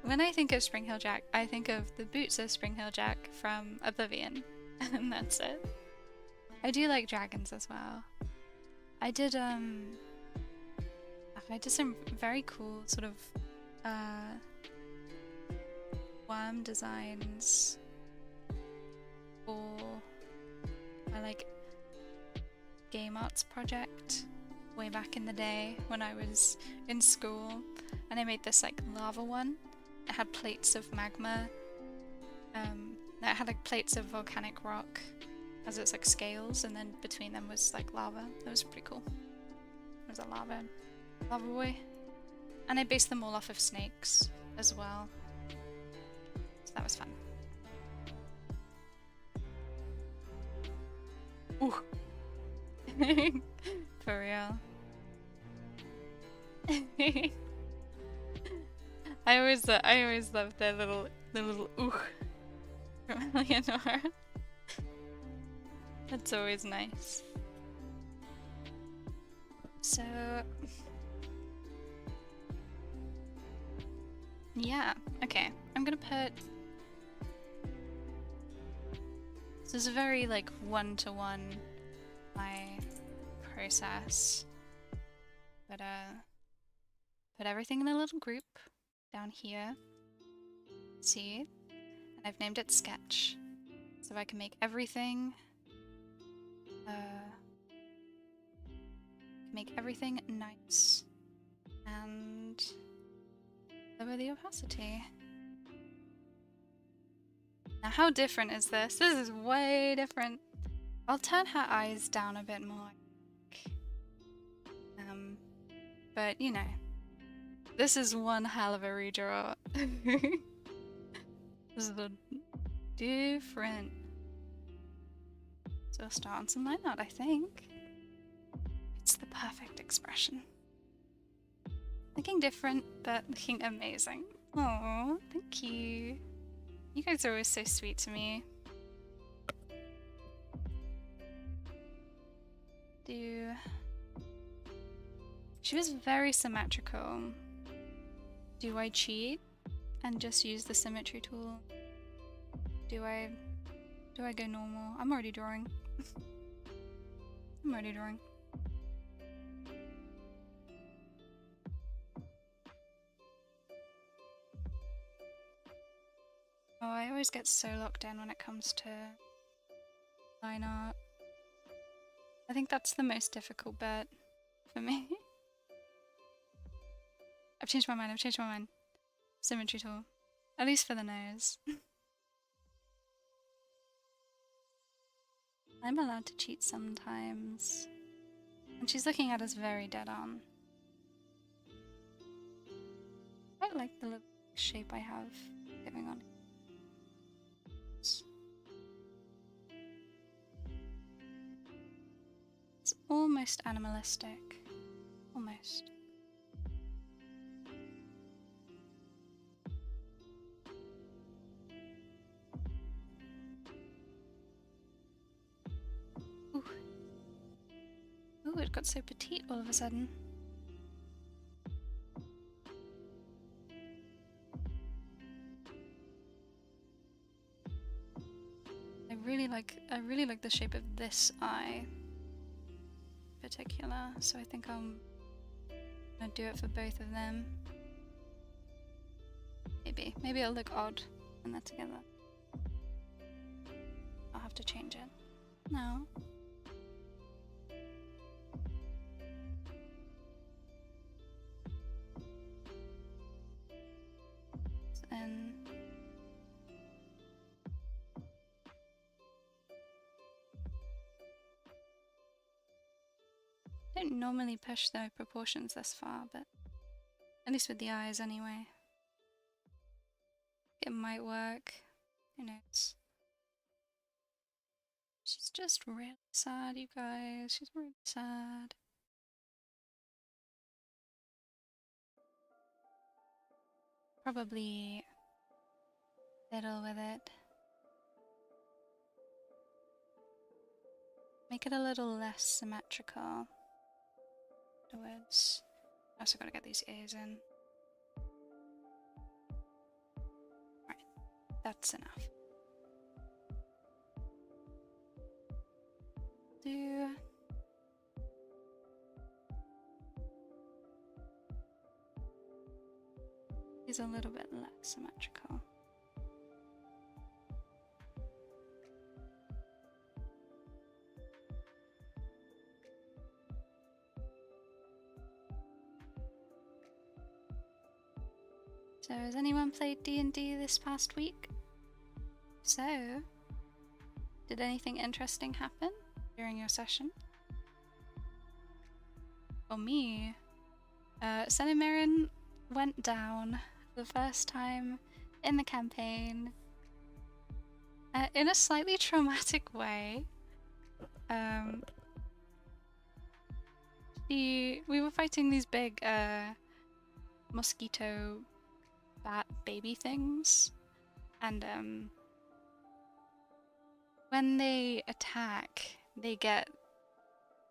When I think of Spring-Heeled Jack, I think of the boots of Spring-Heeled Jack from Oblivion, and that's it. I do like dragons as well. I did some very cool sort of worm designs for my like game arts project way back in the day when I was in school, and I made this like lava one. It had plates of magma. It had like plates of volcanic rock as its like scales, and then between them was like lava. That was pretty cool. It was a lava boy. And I based them all off of snakes as well. So that was fun. Ooh. For real. I always love the little ooh from Eleanor. That's always nice. So yeah, okay. I'm gonna put. This is a very like one-to-one my process, but put everything in a little group down here. See, and I've named it sketch, so I can make everything. Make everything nice and lower the opacity. Now how different is this? This is way different. I'll turn her eyes down a bit more. But you know, this is one hell of a redraw. This is different. So I'll start on some line art, I think. It's the perfect expression. Looking different, but looking amazing. Oh, thank you. You guys are always so sweet to me. She was very symmetrical. Do I cheat and just use the symmetry tool? Do I go normal? I'm already drawing. I'm already drawing. Oh, I always get so locked in when it comes to line art. I think that's the most difficult bit for me. I've changed my mind. Symmetry tool. At least for the nose. I'm allowed to cheat sometimes. And she's looking at us very dead on. I like the little shape I have going on. It's almost animalistic. Almost. Ooh. Ooh, it got so petite all of a sudden. I really like the shape of this eye in particular, so I think I'm gonna do it for both of them. Maybe it'll look odd when they're together. I'll have to change it. No. Then I don't normally push the proportions this far, but at least with the eyes anyway. It might work. Who knows? She's just really sad, you guys. She's really sad. Probably fiddle with it. Make it a little less symmetrical. Afterwards. I also gotta get these ears in. Right, that's enough. Is a little bit less symmetrical. So has anyone played D&D this past week? So, did anything interesting happen during your session? For me, Senimirin went down for the first time in the campaign in a slightly traumatic way. We were fighting these big mosquito bat baby things, and when they attack, they get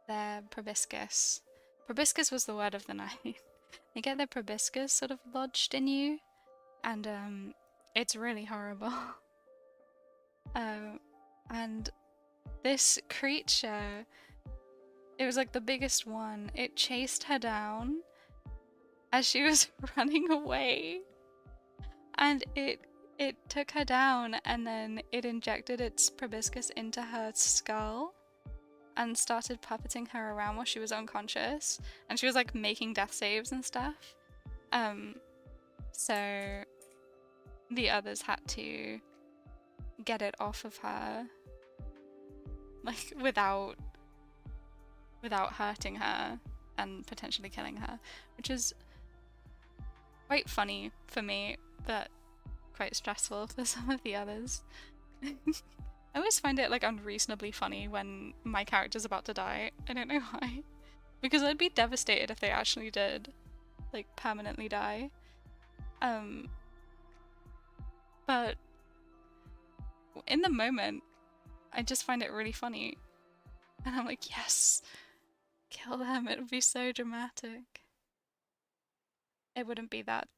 their proboscis. Proboscis was the word of the night. They get their proboscis sort of lodged in you, and it's really horrible. And this creature, it was like the biggest one, it chased her down as she was running away, and it took her down, and then it injected its proboscis into her skull and started puppeting her around while she was unconscious, and she was like making death saves and stuff. So the others had to get it off of her, like without hurting her and potentially killing her, which is quite funny for me, but quite stressful for some of the others. I always find it like unreasonably funny when my character's about to die. I don't know why. Because I'd be devastated if they actually did, like, permanently die. But in the moment, I just find it really funny. And I'm like, yes, kill them, it would be so dramatic. It wouldn't be that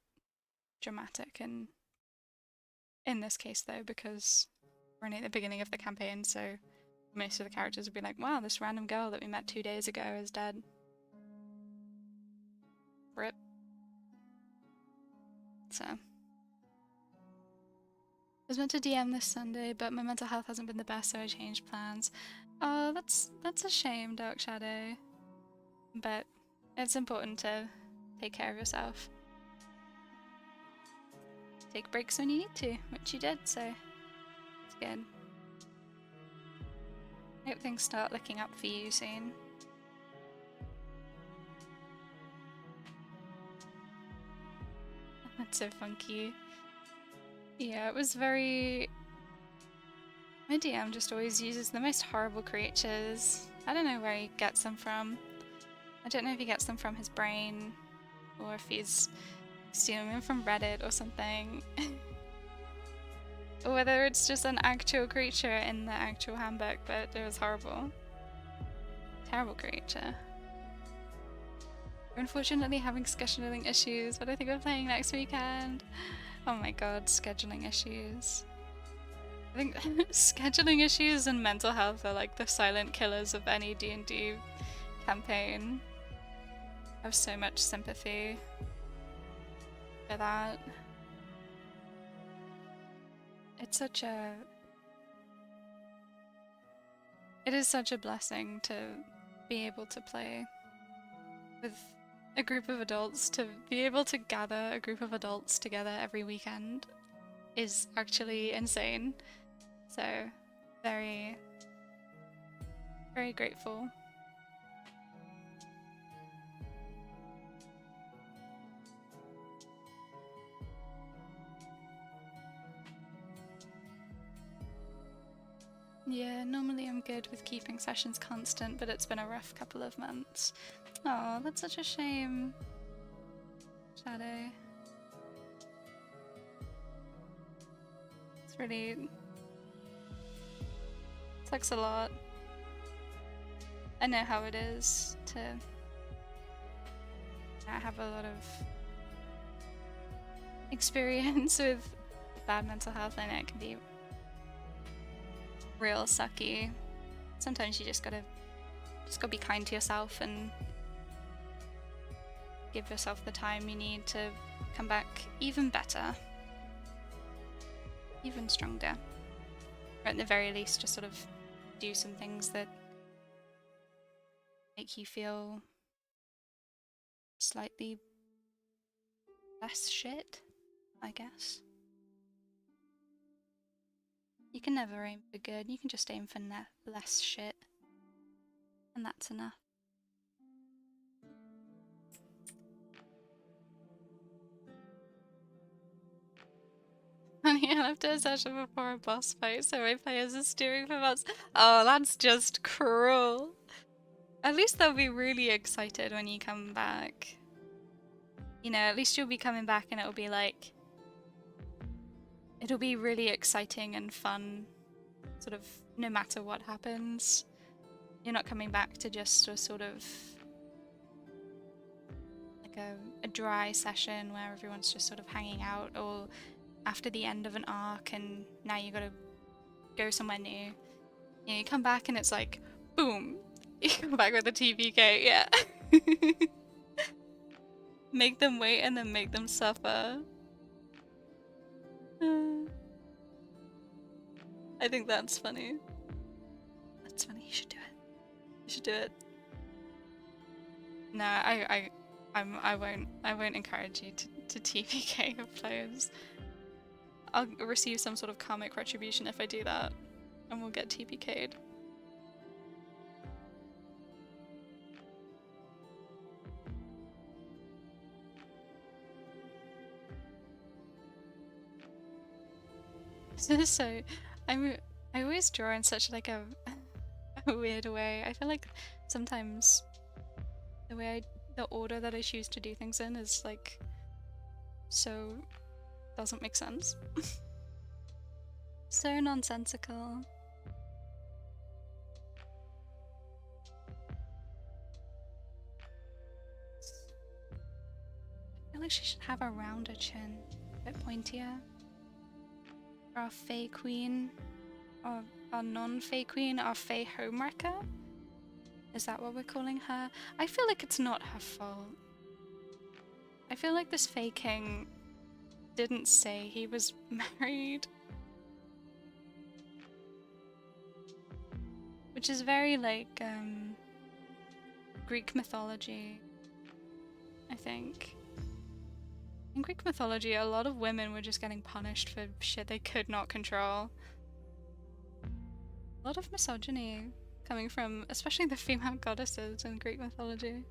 dramatic in this case though, because we're only at the beginning of the campaign, so most of the characters would be like, wow, this random girl that we met 2 days ago is dead. RIP. So I was meant to DM this Sunday, but my mental health hasn't been the best, so I changed plans. Oh, that's a shame, Dark Shadow. But it's important to take care of yourself. Take breaks when you need to, which you did, so it's good. I hope things start looking up for you soon. That's so funky. Yeah, it was very... My DM just always uses the most horrible creatures. I don't know where he gets them from. I don't know if he gets them from his brain, or if he's stealing them from Reddit or something. Or whether it's just an actual creature in the actual handbook, but it was horrible. Terrible creature. We're unfortunately having scheduling issues, but I think we're playing next weekend. Oh my god, scheduling issues. I think scheduling issues and mental health are like the silent killers of any D&D campaign. I have so much sympathy for that. It's such a... It is such a blessing to be able to play with a group of adults. To be able to gather a group of adults together every weekend is actually insane. So, very, very grateful. Yeah, normally I'm good with keeping sessions constant, but it's been a rough couple of months. Oh, that's such a shame, Shadow. It's really... sucks a lot. I know how it is to have a lot of experience with bad mental health. I know it can be real sucky. Sometimes you just gotta be kind to yourself and give yourself the time you need to come back even better, even stronger, or at the very least just sort of do some things that make you feel slightly less shit, I guess. You can never aim for good, you can just aim for less shit. And that's enough. Honey, I left a session before a boss fight, so my players are steering for months. Oh, that's just cruel. At least they'll be really excited when you come back. You know, at least you'll be coming back and it'll be like... It'll be really exciting and fun, sort of, no matter what happens. You're not coming back to just a sort of... like a dry session where everyone's just sort of hanging out, or after the end of an arc and now you gotta go somewhere new. You know, you come back and it's like, boom! You come back with a TPK, yeah. Make them wait and then make them suffer. I think that's funny. That's funny, you should do it. You should do it. No, I won't encourage you to TPK your players. I'll receive some sort of karmic retribution if I do that, and we'll get TPK'd. So, I always draw in such like a weird way. I feel like sometimes the order that I choose to do things in is like so doesn't make sense. So nonsensical. I feel like she should have a rounder chin, a bit pointier. Our Fae Queen, or our non-Fae Queen, our Fae Homewrecker? Is that what we're calling her? I feel like it's not her fault. I feel like this Fae King didn't say he was married. Which is very like, Greek mythology, I think. In Greek mythology, a lot of women were just getting punished for shit they could not control. A lot of misogyny coming from, especially the female goddesses in Greek mythology.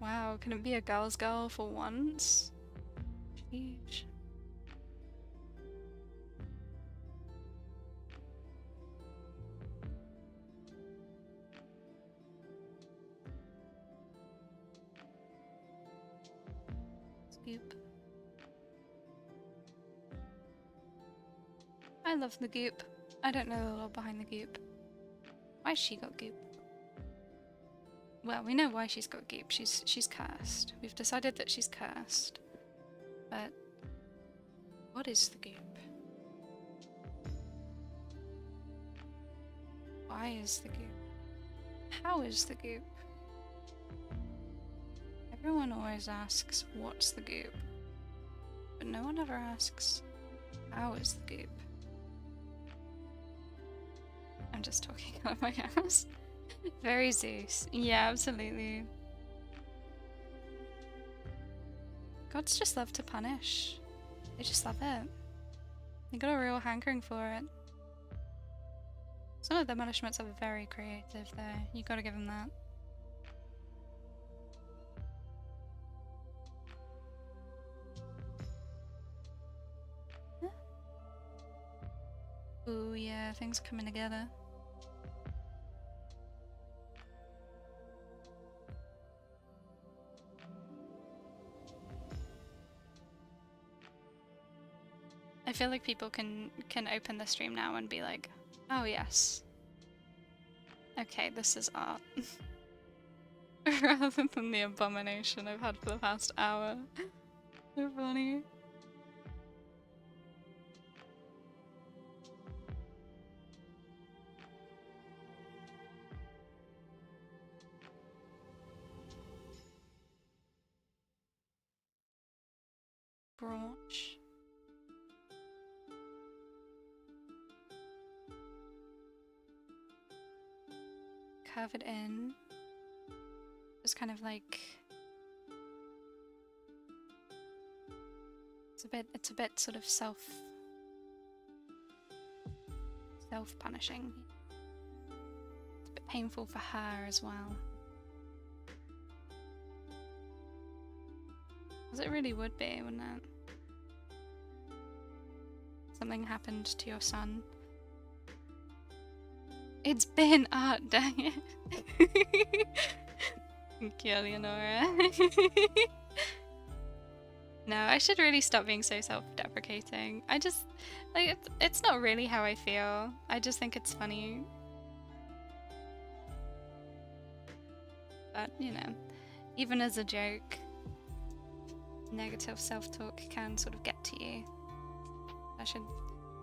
Wow, can it be a girl's girl for once? Sheesh. Goop. I love the goop. I don't know a lot behind the goop. Why's she got goop? Well, we know why she's got goop. She's cursed. We've decided that she's cursed. But what is the goop? Why is the goop? How is the goop? Everyone always asks, what's the goop? But no one ever asks, how is the goop? I'm just talking out of my ass. Very Zeus. Yeah, absolutely. Gods just love to punish. They just love it. They got a real hankering for it. Some of the punishments are very creative though. You gotta give them that. Ooh, yeah, things are coming together. I feel like people can open the stream now and be like, oh yes. Okay, this is art. Rather than the abomination I've had for the past hour. So funny. Branch. Curve it in. Just kind of like it's a bit sort of self-punishing. It's a bit painful for her as well. As it really would be, wouldn't it? Something happened to your son. It's been art, dang it. Thank you, Leonora. No, I should really stop being so self-deprecating. I just, like, it's not really how I feel. I just think it's funny. But, you know, even as a joke, negative self-talk can sort of get to you.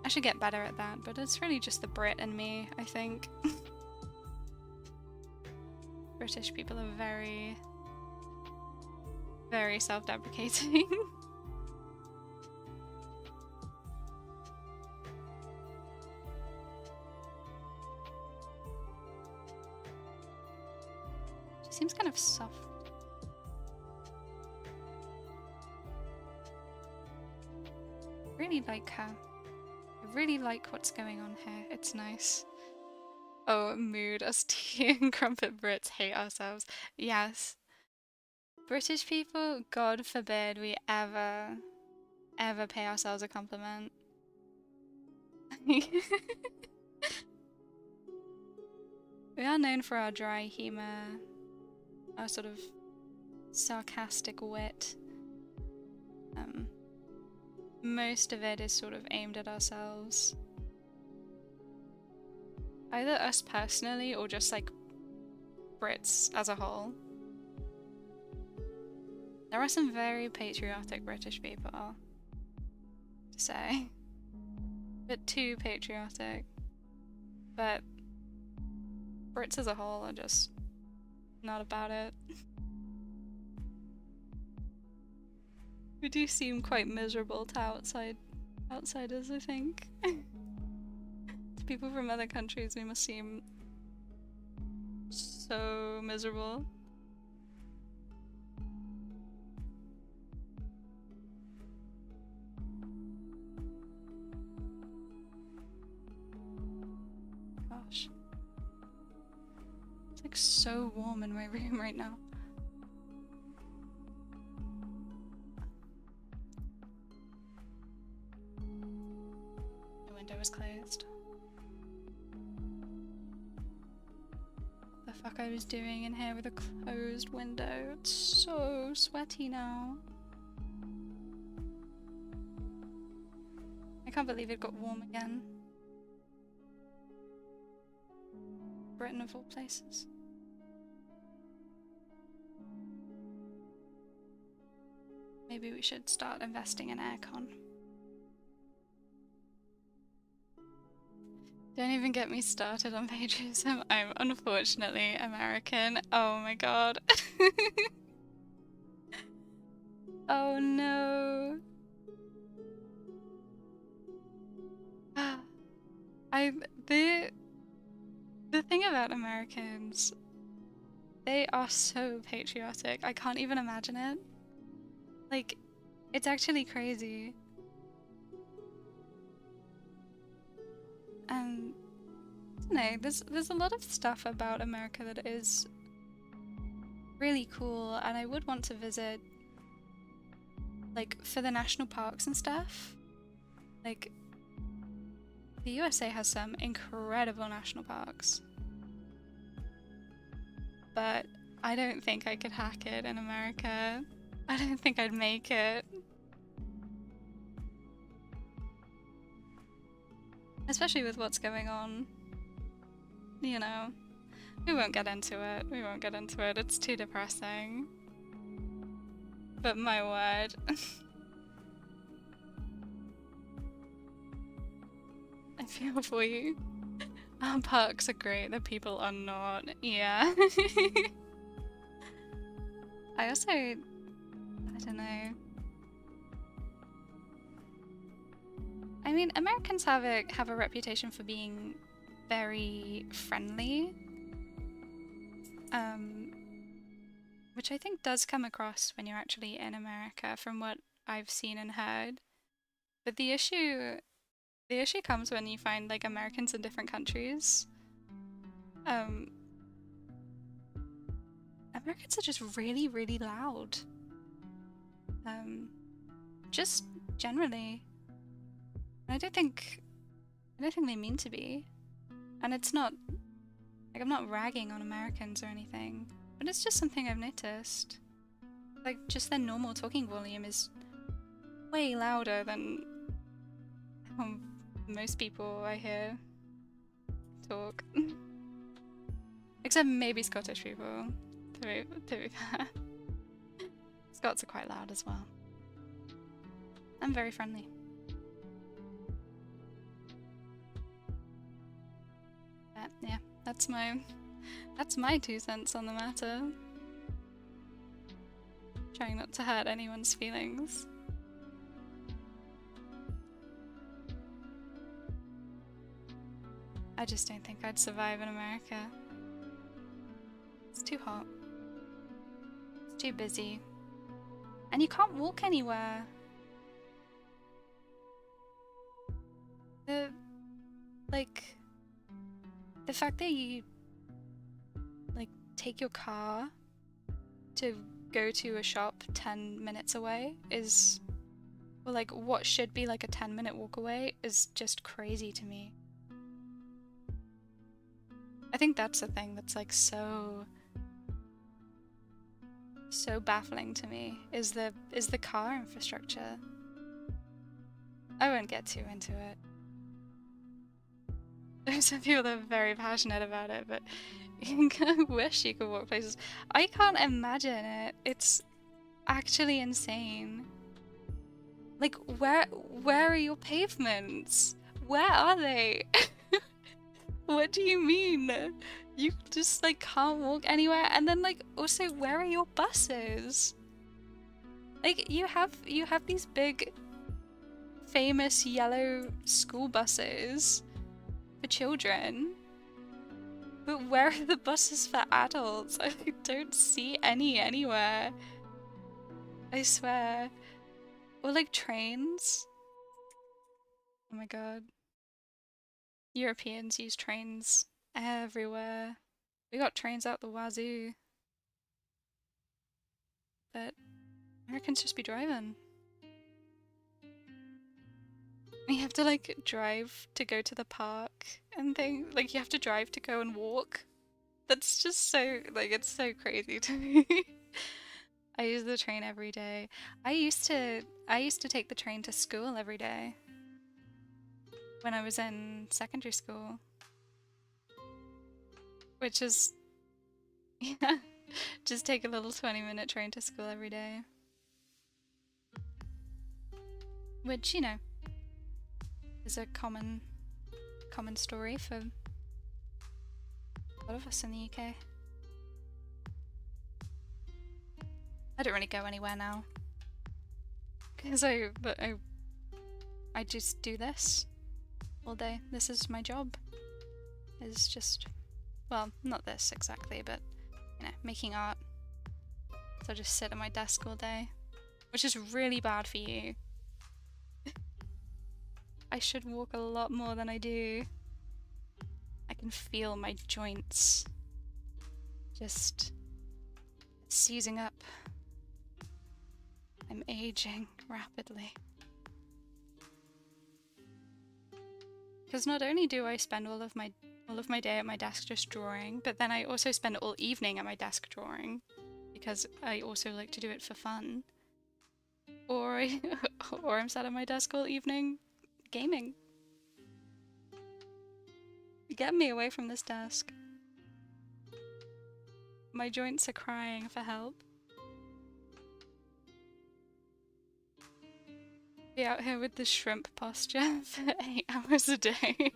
I should get better at that, but it's really just the Brit in me, I think. British people are very, very self-deprecating. She seems kind of soft. really like her. I really like what's going on here. It's nice. Oh, mood. Us tea and crumpet Brits hate ourselves. Yes. British people, God forbid we ever pay ourselves a compliment. We are known for our dry humour, our sort of sarcastic wit. Most of it is sort of aimed at ourselves. Either us personally or just like Brits as a whole. There are some very patriotic British people, to say. A bit too patriotic. But Brits as a whole are just not about it. We do seem quite miserable to outsiders, I think. To people from other countries, we must seem so miserable. Gosh. It's like so warm in my room right now. Was closed. The fuck I was doing in here with a closed window. It's so sweaty now. I can't believe it got warm again. Britain of all places. Maybe we should start investing in aircon. Don't even get me started on patriotism. I'm unfortunately American. Oh my god. Oh no. The thing about Americans, they are so patriotic. I can't even imagine it. Like, it's actually crazy. And I don't know, there's a lot of stuff about America that is really cool, and I would want to visit, like, for the national parks and stuff. Like, the USA has some incredible national parks, but I don't think I could hack it in America. I don't think I'd make it. Especially with what's going on. You know. We won't get into it. We won't get into it. It's too depressing. But my word. I feel for you. Our parks are great. The people are not. Yeah. I also... I don't know. I mean, Americans have a reputation for being very friendly, which I think does come across when you're actually in America, from what I've seen and heard. But the issue comes when you find like Americans in different countries. Americans are just really, really loud. Just generally. I don't think they mean to be. And it's not, like, I'm not ragging on Americans or anything, but it's just something I've noticed. Like, just their normal talking volume is way louder than most people I hear talk. Except maybe Scottish people, to be fair. Scots are quite loud as well. And very friendly. Yeah, that's my 2 cents on the matter. Trying not to hurt anyone's feelings. I just don't think I'd survive in America. It's too hot. It's too busy. And you can't walk anywhere. The, like, the fact that you, like, take your car to go to a shop 10 minutes away is, or like what should be like a 10-minute walk away is just crazy to me. I think that's the thing that's like so baffling to me is the car infrastructure. I won't get too into it. There's some people that are very passionate about it, but I wish you could walk places. I can't imagine it. It's actually insane. Like, where are your pavements? Where are they? What do you mean? You just like can't walk anywhere? And then like also, where are your buses? Like you have these big famous yellow school buses for children, but where are the buses for adults? I don't see any anywhere. I swear. Or like trains. Oh my god. Europeans use trains everywhere. We got trains out the wazoo. But Americans just be driving. You have to like drive to go to the park and things. Like you have to drive to go and walk. That's just so, like, it's so crazy to me. I use the train every day. I used to take the train to school every day when I was in secondary school. Which is, yeah, just take a little 20-minute train to school every day. Which, you know, is a common story for a lot of us in the UK. I don't really go anywhere now. Because I just do this all day. This is my job. It's just, well, not this exactly, but, you know, making art. So I just sit at my desk all day. Which is really bad for you. I should walk a lot more than I do. I can feel my joints just seizing up. I'm aging rapidly. Because not only do I spend all of my day at my desk just drawing, but then I also spend all evening at my desk drawing because I also like to do it for fun. Or I'm sat at my desk all evening gaming. Get me away from this desk. My joints are crying for help. Be out here with the shrimp posture for 8 hours a day.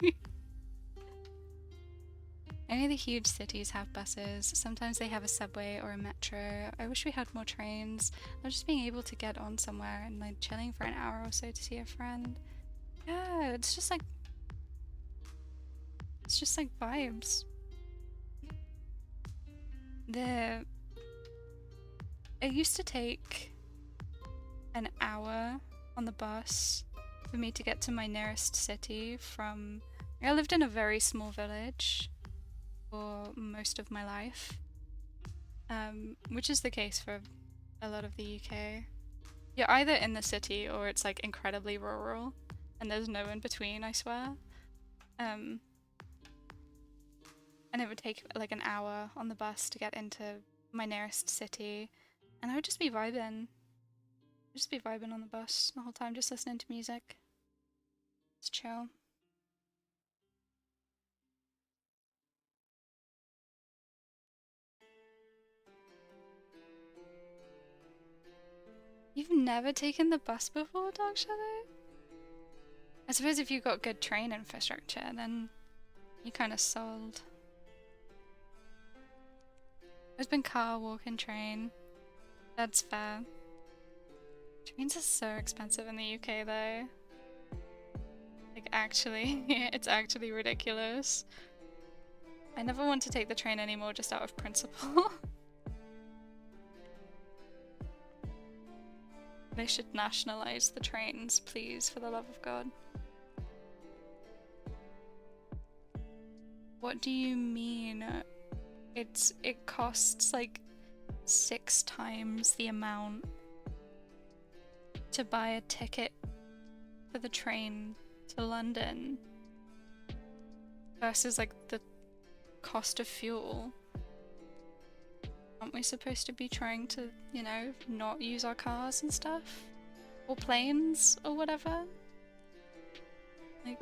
Only the huge cities have buses. Sometimes they have a subway or a metro. I wish we had more trains. I'm just being able to get on somewhere and like chilling for an hour or so to see a friend. Yeah, it's just like vibes. It used to take an hour on the bus for me to get to my nearest city from... I lived in a very small village for most of my life, which is the case for a lot of the UK. You're either in the city or it's like incredibly rural and there's no in between, I swear. And it would take like an hour on the bus to get into my nearest city, and I would just be vibing. Just be vibing on the bus the whole time, just listening to music. It's chill. You've never taken the bus before, Dark Shadow? I suppose if you've got good train infrastructure, then you kind of sold. There's been car, walk, and train. That's fair. Trains are so expensive in the UK though. Like actually, it's actually ridiculous. I never want to take the train anymore just out of principle. They should nationalize the trains, please, for the love of God. What do you mean? It costs like 6 times the amount to buy a ticket for the train to London versus like the cost of fuel. Aren't we supposed to be trying to, you know, not use our cars and stuff? Or planes or whatever? Like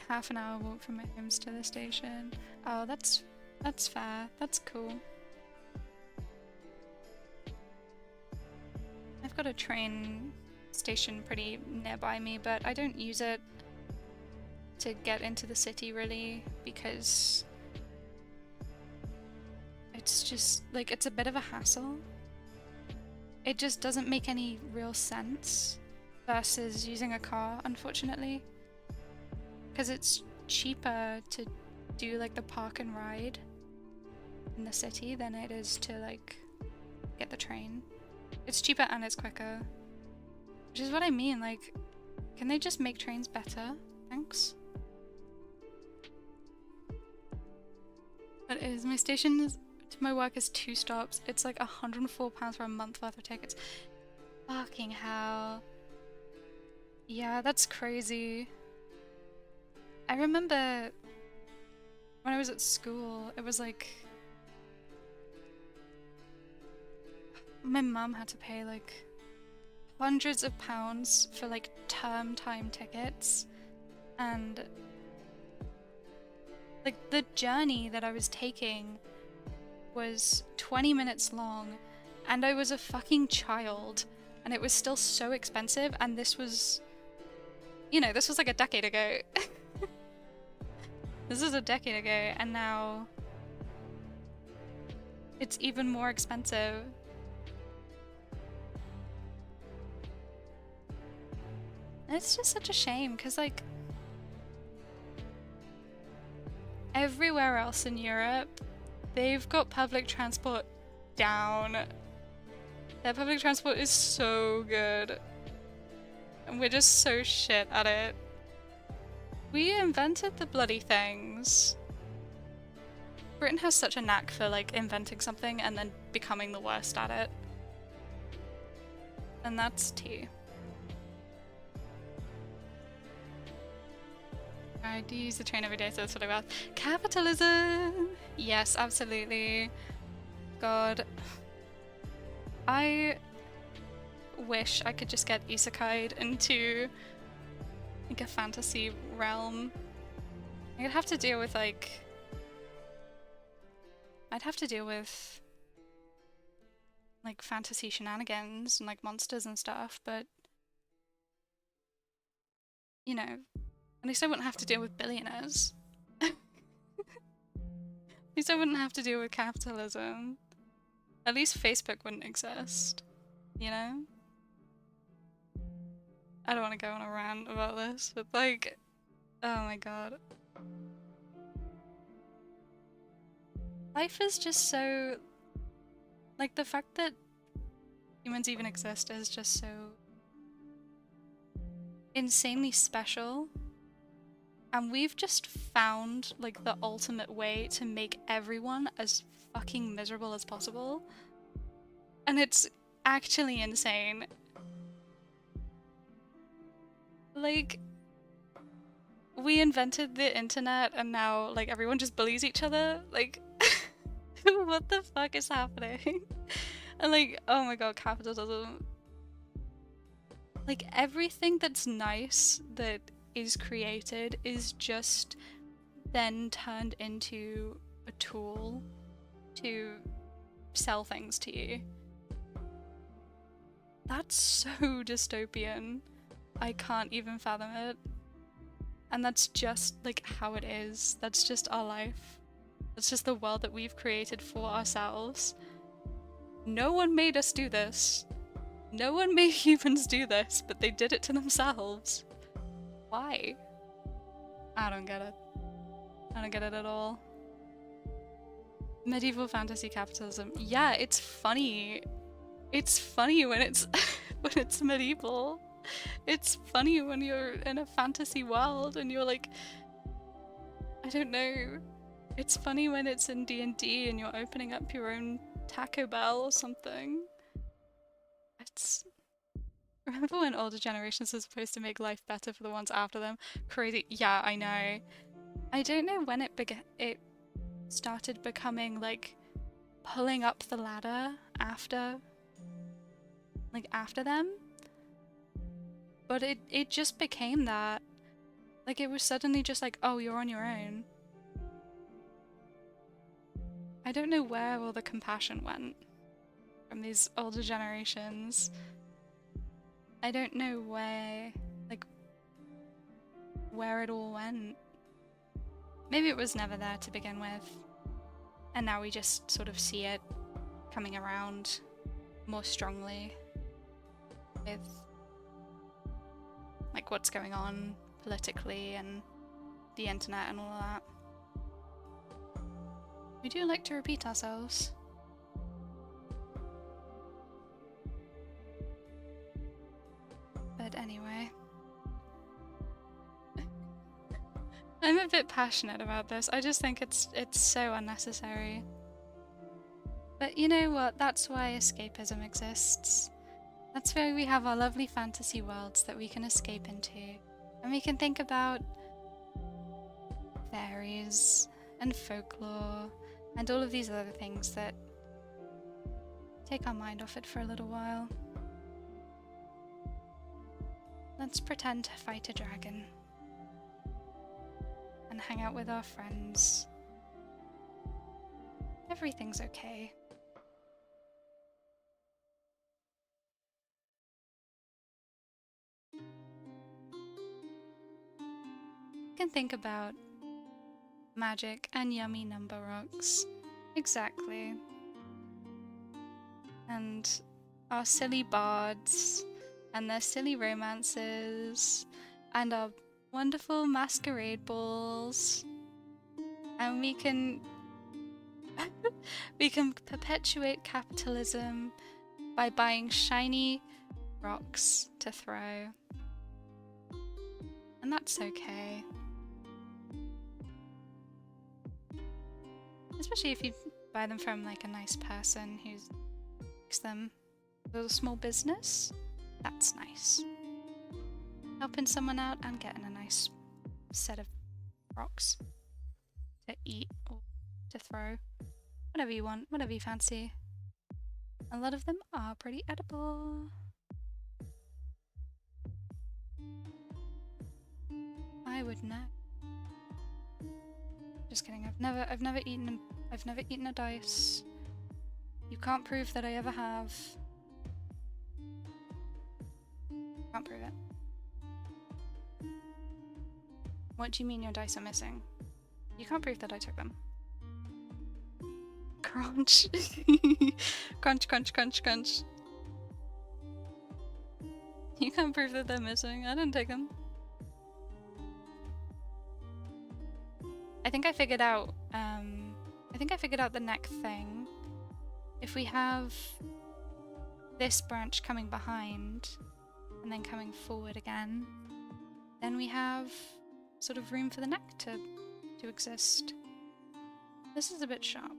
half an hour walk from my homes to the station. Oh, that's fair. That's cool. I've got a train station pretty nearby me, but I don't use it to get into the city really, because it's just like, it's a bit of a hassle. It just doesn't make any real sense versus using a car, unfortunately. Because it's cheaper to do like the park and ride in the city than it is to like get the train. It's cheaper and it's quicker. Which is what I mean, like, can they just make trains better? Thanks. But it is, my station to my work is 2 stops. It's like £104 for a month worth of tickets. Fucking hell. Yeah, that's crazy. I remember when I was at school, it was like my mum had to pay like hundreds of pounds for like term time tickets, and like the journey that I was taking was 20 minutes long, and I was a fucking child, and it was still so expensive, and this was, you know, this was like a decade ago. This is a decade ago, and now it's even more expensive. And it's just such a shame, because like everywhere else in Europe, they've got public transport down. Their public transport is so good. And we're just so shit at it. We invented the bloody things. Britain has such a knack for like inventing something and then becoming the worst at it. And that's tea. I do use the train every day, so that's what I want. Capitalism! Yes, absolutely. God. I wish I could just get isekai'd into like a fantasy realm. I'd have to deal with like... I'd have to deal with like fantasy shenanigans and like monsters and stuff, but you know, at least I wouldn't have to deal with billionaires. At least I wouldn't have to deal with capitalism. At least Facebook wouldn't exist, you know? I don't want to go on a rant about this, but like, oh my god. Life is just so... like, the fact that humans even exist is just so insanely special. And we've just found, like, the ultimate way to make everyone as fucking miserable as possible. And it's actually insane. Like, we invented the internet and now, like, everyone just bullies each other. Like, what the fuck is happening? And like, oh my god, capitalism. Like, everything that's nice that is created is just then turned into a tool to sell things to you. That's so dystopian. I can't even fathom it. And that's just like how it is. That's just our life. That's just the world that we've created for ourselves. No one made us do this. No one made humans do this, but they did it to themselves. Why? I don't get it. I don't get it at all. Medieval fantasy capitalism. Yeah, it's funny. It's funny when it's when it's medieval. It's funny when you're in a fantasy world and you're like, I don't know. It's funny when it's in D&D and you're opening up your own Taco Bell or something. It's... Remember when older generations were supposed to make life better for the ones after them? Crazy. Yeah, I know. I don't know when it started becoming like pulling up the ladder after them. But it just became that. Like it was suddenly just like, oh, you're on your own. I don't know where all the compassion went from these older generations. I don't know where it all went. Maybe it was never there to begin with. And now we just sort of see it coming around more strongly with like what's going on politically and the internet and all of that. We do like to repeat ourselves. But anyway. I'm a bit passionate about this. I just think it's so unnecessary. But you know what? That's why escapism exists. That's why we have our lovely fantasy worlds that we can escape into. And we can think about fairies and folklore and all of these other things that take our mind off it for a little while. Let's pretend to fight a dragon and hang out with our friends. Everything's okay. You can think about magic and yummy number rocks. Exactly. And our silly bards and their silly romances and our wonderful masquerade balls. And we can perpetuate capitalism by buying shiny rocks to throw. And that's okay. Especially if you buy them from like a nice person who makes them a little small business. That's nice. Helping someone out and getting a nice set of rocks to eat or to throw. Whatever you want, whatever you fancy. A lot of them are pretty edible. I would know. Just kidding. I've never eaten a dice. You can't prove that I ever have. Can't prove it. What do you mean your dice are missing? You can't prove that I took them. Crunch. Crunch, crunch, crunch, crunch. You can't prove that they're missing. I didn't take them. I think I figured out the neck thing. If we have this branch coming behind and then coming forward again, then we have sort of room for the neck to exist. This is a bit sharp.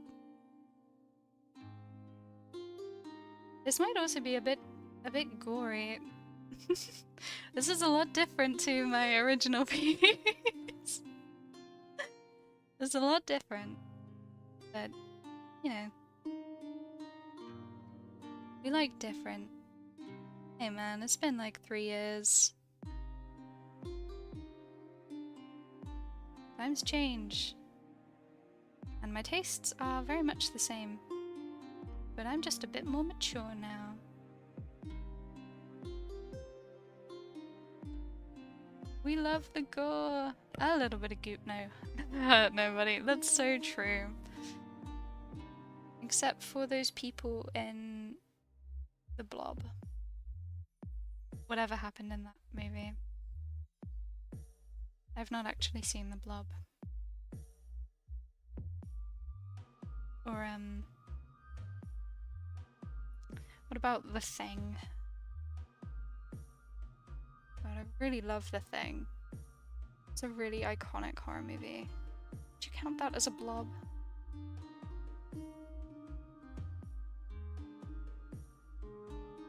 This might also be a bit gory. This is a lot different to my original piece. It's a lot different, but you know, we like different. Hey man, it's been like 3 years. Times change. And my tastes are very much the same. But I'm just a bit more mature now. We love the gore. A little bit of goop, no. Hurt nobody. That's so true. Except for those people in The Blob. Whatever happened in that movie. I've not actually seen The Blob. Or, what about The Thing? Really love The Thing. It's a really iconic horror movie. Would you count that as a blob?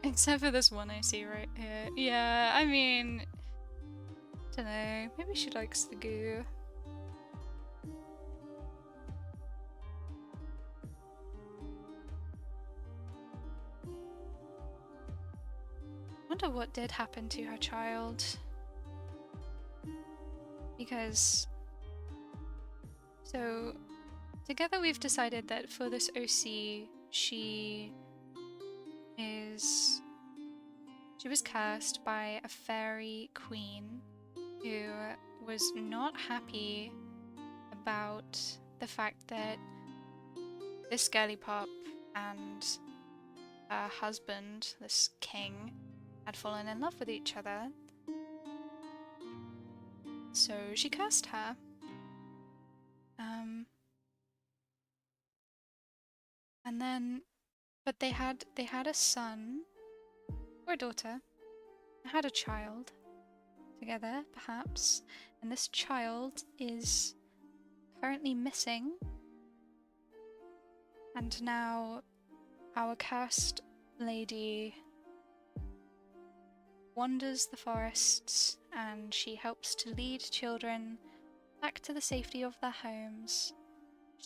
Except for this one I see right here. Yeah, I mean, dunno. Maybe she likes the goo. Wonder what did happen to her child. Because... So, together we've decided that for this OC, she was cursed by a fairy queen who was not happy about the fact that this girly pop and her husband, this king, had fallen in love with each other. So she cursed her. And then, but they had a son or a daughter. They had a child together, perhaps, and this child is currently missing. And now our cursed lady wanders the forests and she helps to lead children back to the safety of their homes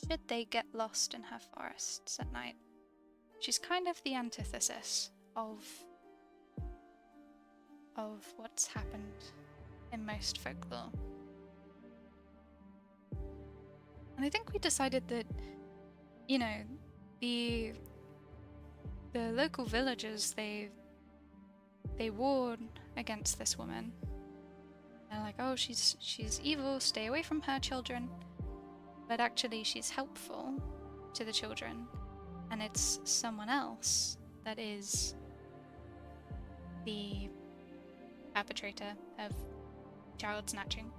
should they get lost in her forests at night. She's kind of the antithesis of what's happened in most folklore. And I think we decided that, you know, the local villagers, they warn against this woman. They're like, oh, she's evil, stay away from her, children. But actually she's helpful to the children, and it's someone else that is the perpetrator of child snatching.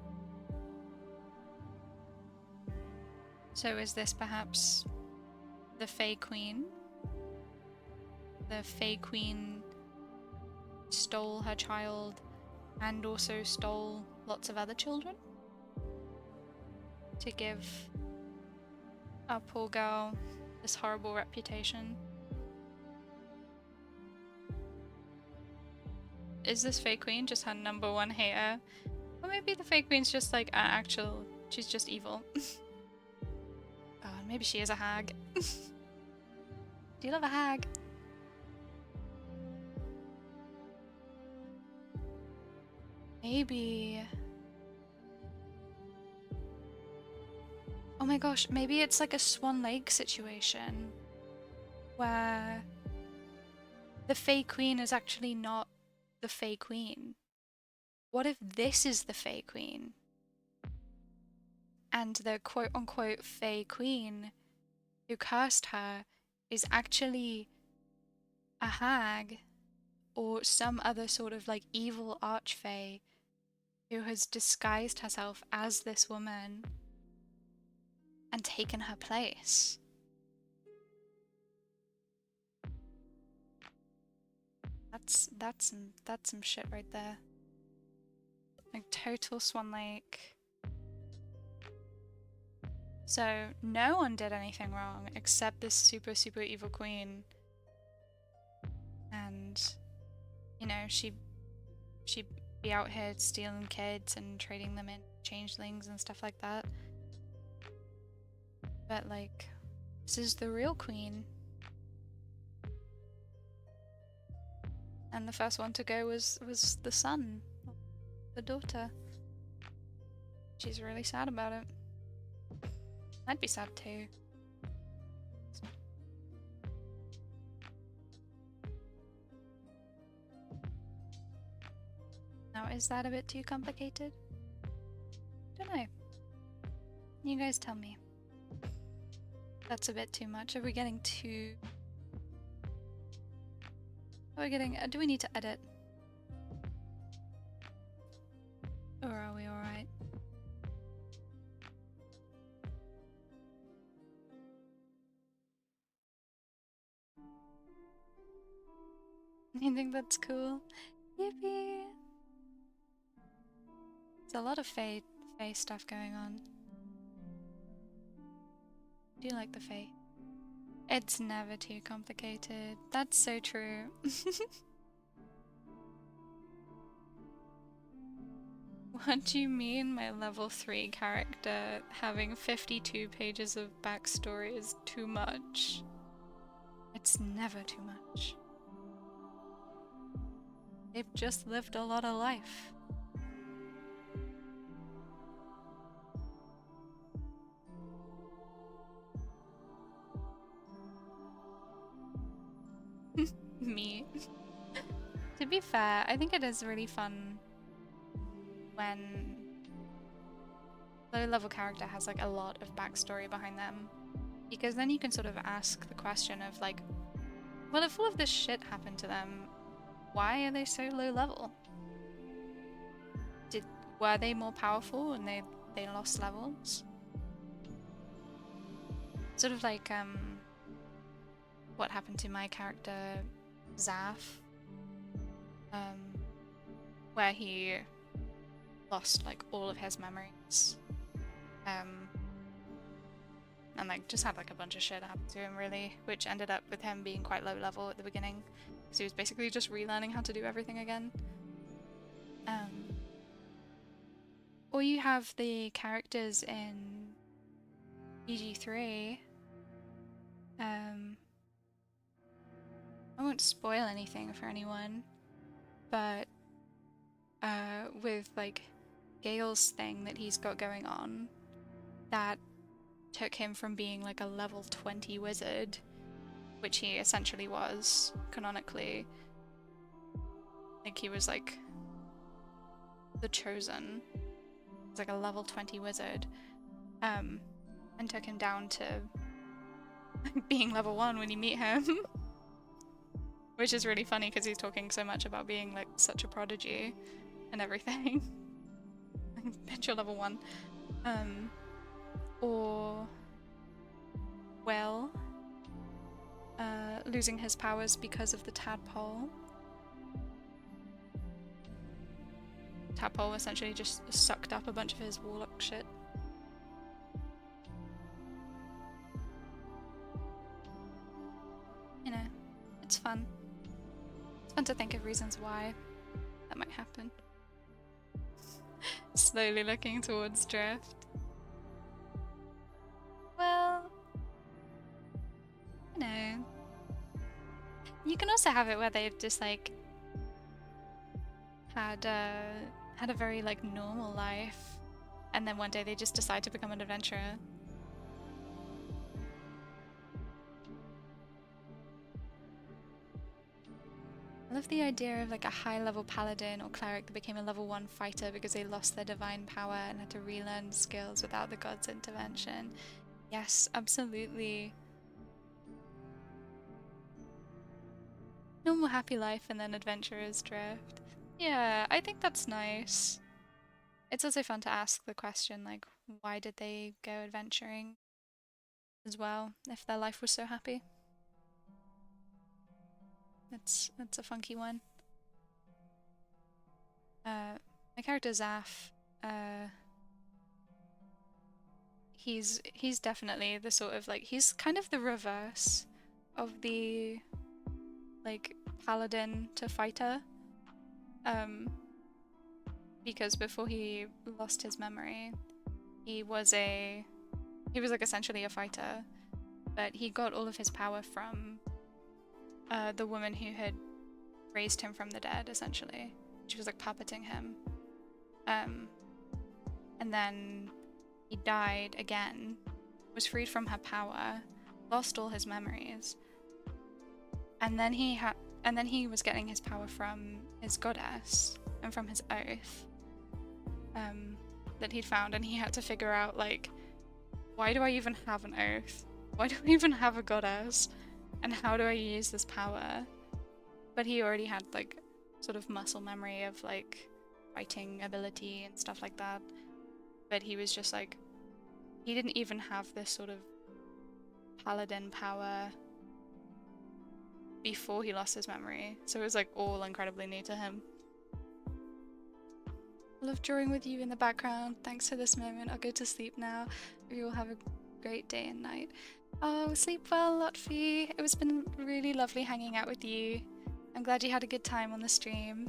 So is this perhaps the Fae Queen? The Fae Queen stole her child and also stole lots of other children to give our poor girl this horrible reputation. Is this Fae Queen just her #1 hater? Or maybe the Fae Queen's just like she's just evil. God, maybe she is a hag. Do you love a hag? Maybe. Oh my gosh, maybe it's like a Swan Lake situation where the Fae Queen is actually not the Fae Queen. What if this is the Fae Queen? And the quote-unquote Fae Queen who cursed her is actually a hag or some other sort of like evil archfey who has disguised herself as this woman and taken her place. That's some shit right there. Like total Swan Lake. So no one did anything wrong except this super evil queen. And you know, she'd be out here stealing kids and trading them in changelings and stuff like that. But like, this is the real queen. And the first one to go was the son, the daughter. She's really sad about it. I'd be sad too. Now, is that a bit too complicated? Don't know. You guys tell me. That's a bit too much. Are we getting too... Are we getting... do we need to edit? Or are we alright? You think that's cool? Yippee! There's a lot of Fae stuff going on. Do you like the Fae? It's never too complicated. That's so true. What do you mean my level 3 character having 52 pages of backstory is too much? It's never too much. They've just lived a lot of life. Me. To be fair, I think it is really fun when low-level character has like a lot of backstory behind them, because then you can sort of ask the question of like, well, if all of this shit happened to them, why are they so low level? Were they more powerful and they lost levels? Sort of like what happened to my character Zaf, where he lost like all of his memories, and like just had like a bunch of shit happen to him really, which ended up with him being quite low level at the beginning, because he was basically just relearning how to do everything again. Or you have the characters in EG3. I won't spoil anything for anyone, but with like Gale's thing that he's got going on, that took him from being like a level 20 wizard, which he essentially was canonically. Like he was like the chosen. He was like a level 20 wizard, and took him down to being level 1 when you meet him. Which is really funny because he's talking so much about being like such a prodigy and everything. Bet you're level 1. Or well, losing his powers because of the tadpole. Tadpole essentially just sucked up a bunch of his warlock shit. You know, it's fun. It's fun to think of reasons why that might happen. Slowly looking towards Drift. Well, you know, you can also have it where they've just like had a very like normal life, and then one day they just decide to become an adventurer. I love the idea of like a high-level paladin or cleric that became a level 1 fighter because they lost their divine power and had to relearn skills without the god's intervention. Yes, absolutely. Normal happy life and then adventurer's drift. Yeah, I think that's nice. It's also fun to ask the question like, why did they go adventuring as well if their life was so happy? That's a funky one. My character Zaf, he's definitely the sort of like, he's kind of the reverse of the like paladin to fighter, because before he lost his memory, he was like essentially a fighter, but he got all of his power from the woman who had raised him from the dead, essentially. She was like puppeting him. And then he died again, was freed from her power, lost all his memories, and then he was getting his power from his goddess and from his oath that he'd found, and he had to figure out like, why do I even have an oath? Why do I even have a goddess? And how do I use this power? But he already had like sort of muscle memory of like fighting ability and stuff like that. But he was just like, he didn't even have this sort of paladin power before he lost his memory. So it was like all incredibly new to him. I love drawing with you in the background. Thanks for this moment. I'll go to sleep now. We will have a great day and night. Oh, sleep well, Lotfi. It was been really lovely hanging out with you. I'm glad you had a good time on the stream.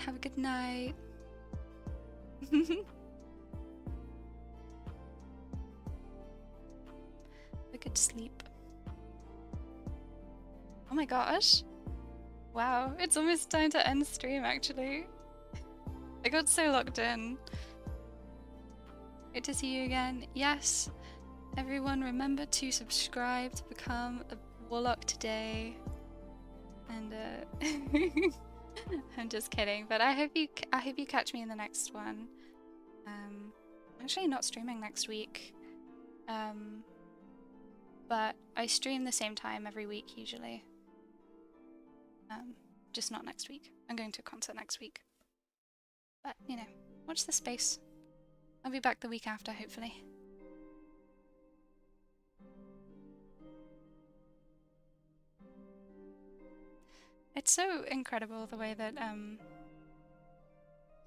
Have a good night. A good sleep. Oh my gosh. Wow, it's almost time to end stream actually. I got so locked in. Great to see you again. Yes, everyone remember to subscribe to become a warlock today. And I'm just kidding, but I hope you catch me in the next one. I'm actually not streaming next week. But I stream the same time every week usually. Just not next week. I'm going to a concert next week. But, you know, watch the space. I'll be back the week after, hopefully. It's so incredible the way that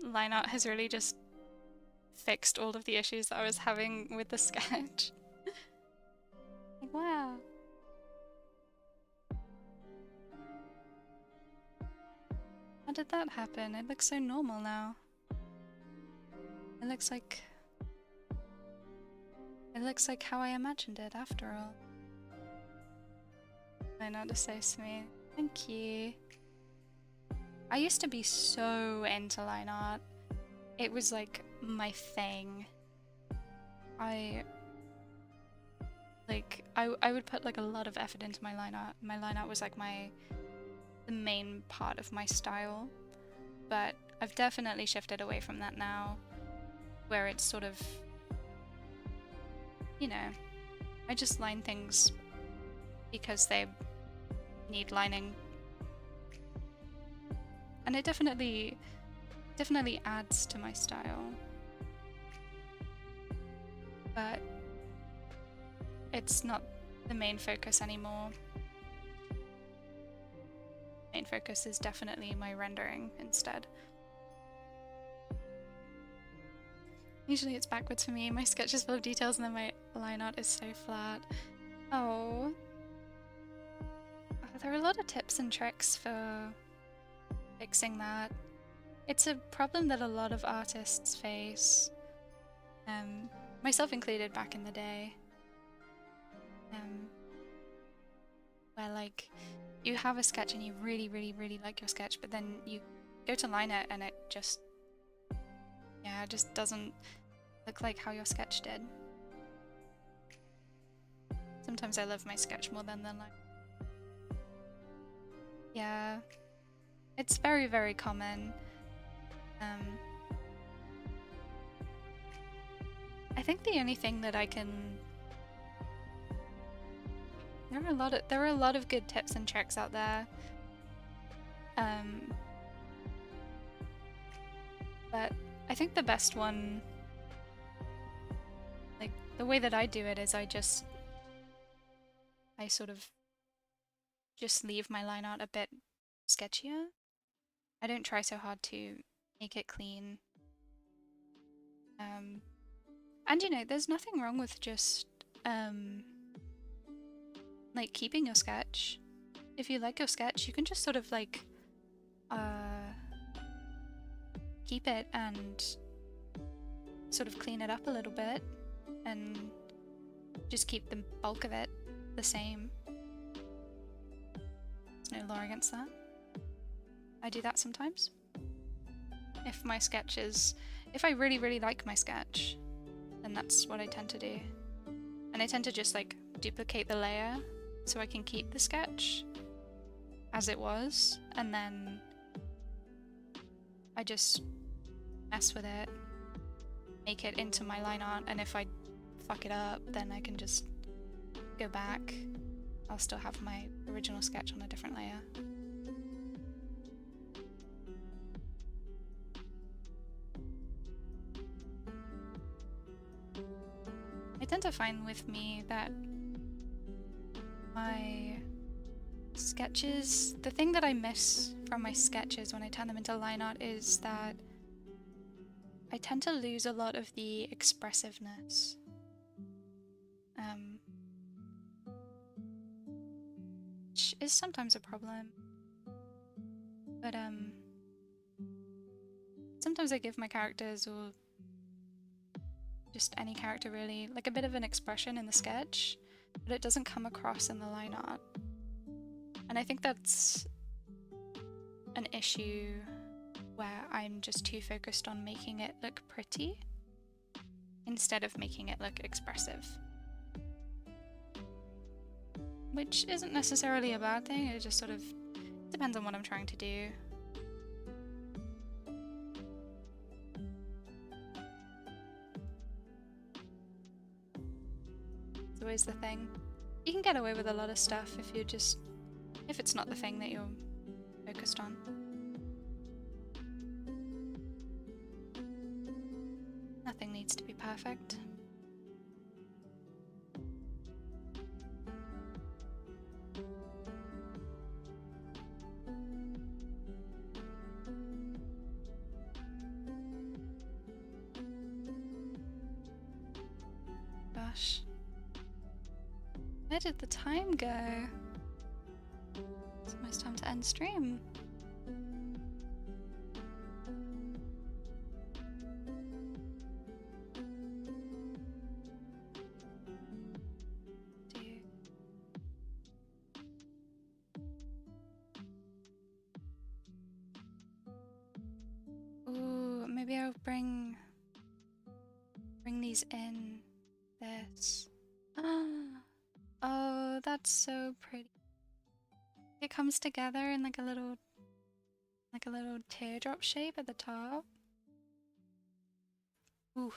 line art has really just fixed all of the issues that I was having with the sketch. Like, wow. How did that happen? It looks so normal now. It looks like how I imagined it after all. I know to say to me. Thank you. I used to be so into line art. It was like my thing. I would put like a lot of effort into my line art. My line art was like the main part of my style. But I've definitely shifted away from that now, where it's sort of, you know, I just line things because they need lining. And it definitely adds to my style. But it's not the main focus anymore. Main focus is definitely my rendering instead. Usually it's backwards for me. My sketch is full of details and then my line art is so flat. Oh. There are a lot of tips and tricks for fixing that. It's a problem that a lot of artists face. Myself included back in the day. Where like you have a sketch and you really like your sketch, but then you go to line it and it just doesn't look like how your sketch did. Sometimes I love my sketch more than the line. Yeah, it's very common. I think the only thing that I can... There are a lot of good tips and tricks out there. But I think the best one, like the way that I do it is I sort of just leave my line art a bit sketchier. I don't try so hard to make it clean. And you know, there's nothing wrong with just like keeping your sketch. If you like your sketch, you can just sort of like keep it and sort of clean it up a little bit and just keep the bulk of it the same. There's no law against that. I do that sometimes. If I really like my sketch, then that's what I tend to do. And I tend to just like duplicate the layer so I can keep the sketch as it was, and then I just mess with it, make it into my line art, and if I fuck it up, then I can just go back. I'll still have my original sketch on a different layer. I tend to find with me that my sketches, the thing that I miss from my sketches when I turn them into line art is that I tend to lose a lot of the expressiveness. Which is sometimes a problem. But sometimes I give my characters, or just any character really, like a bit of an expression in the sketch, but it doesn't come across in the line art. And I think that's an issue where I'm just too focused on making it look pretty instead of making it look expressive. Which isn't necessarily a bad thing, it just sort of depends on what I'm trying to do. It's always the thing. You can get away with a lot of stuff if it's not the thing that you're focused on. Nothing needs to be perfect. Gosh. Where did the time go? It's almost time to end stream. Ooh, maybe I'll bring these in. This. Oh, that's so pretty. It comes together in like a little teardrop shape at the top. Ooh.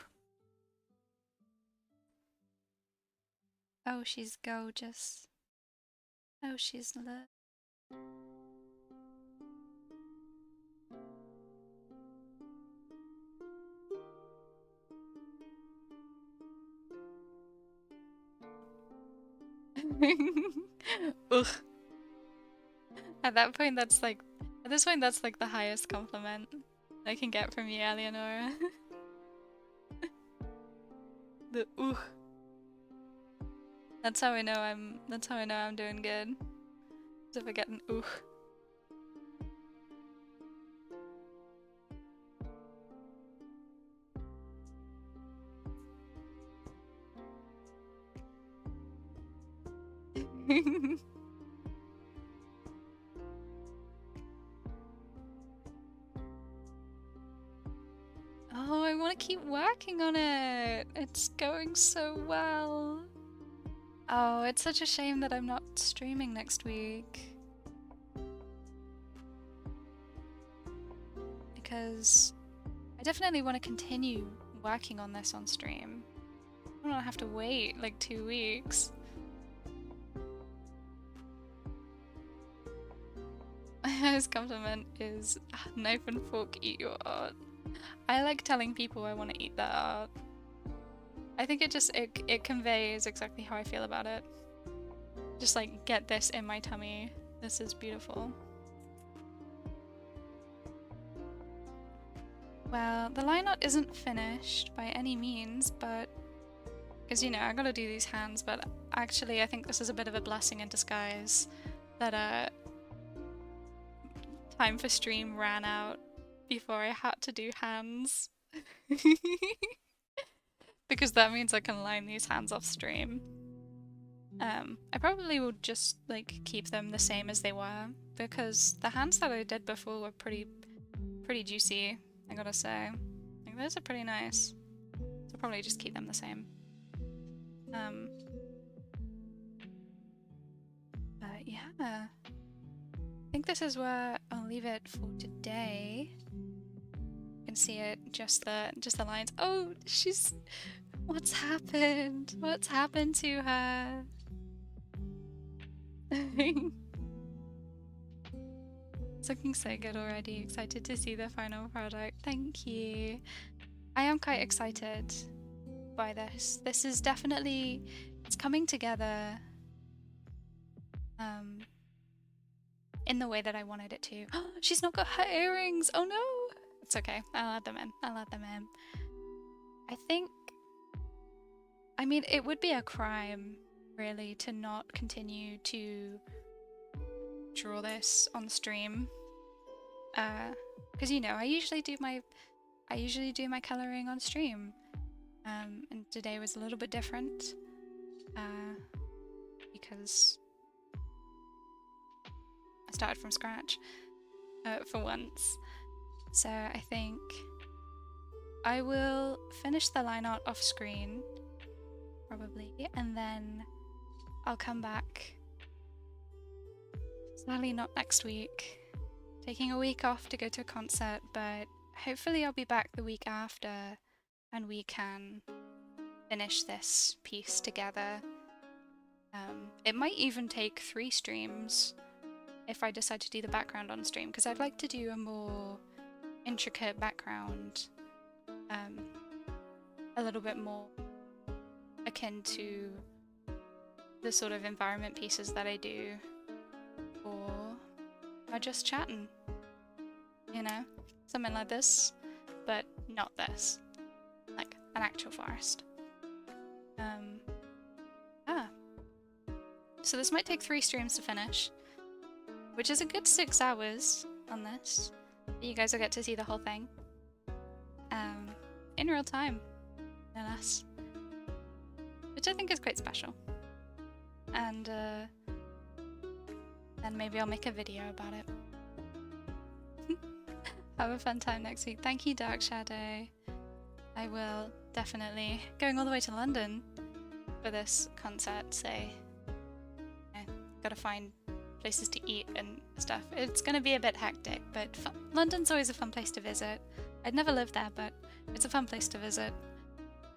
Oh, she's gorgeous. Oh, she's lit. Ugh. At this point, that's like the highest compliment I can get from you, Eleonora. The ugh. That's how I know I'm doing good. As if I get an ugh. Oh, I want to keep working on it. It's going so well. Oh, it's such a shame that I'm not streaming next week. Because I definitely want to continue working on this on stream. I don't want to have to wait like 2 weeks. My highest compliment is knife and fork, eat your art. I like telling people I want to eat that art. I think it conveys exactly how I feel about it. Just like, get this in my tummy. This is beautiful. Well, the line art isn't finished by any means, but because you know I gotta do these hands, but actually I think this is a bit of a blessing in disguise that time for stream ran out before I had to do hands. Because that means I can line these hands off stream. I probably will just like keep them the same as they were, because the hands that I did before were pretty juicy, I gotta say. Like, those are pretty nice. So I'll probably just keep them the same. But yeah. I think this is where I'll leave it for today. You can see it, just the lines. Oh, what's happened? What's happened to her? It's looking so good already. Excited to see the final product. Thank you. I am quite excited by this. This is definitely, it's coming together in the way that I wanted it to. She's not got her earrings! Oh no! It's okay, I'll add them in. I'll add them in. I think... I mean, it would be a crime, really, to not continue to draw this on stream. Because, you know, I usually do my colouring on stream. And today was a little bit different. Because I started from scratch for once. So I think I will finish the line art off screen, probably, and then I'll come back. Sadly not next week. Taking a week off to go to a concert, but hopefully I'll be back the week after and we can finish this piece together. It might even take 3 streams if I decide to do the background on stream, because I'd like to do a more intricate background, a little bit more akin to the sort of environment pieces that I do, or just chatting, you know, something like this, but not this, like an actual forest. So this might take 3 streams to finish, which is a good 6 hours on this. You guys will get to see the whole thing in real time, no less, which I think is quite special. And then maybe I'll make a video about it. Have a fun time next week. Thank you, Dark Shadow. I will definitely going all the way to London for this concert, so gotta find places to eat and stuff. It's gonna be a bit hectic, but London's always a fun place to visit. I'd never lived there, but it's a fun place to visit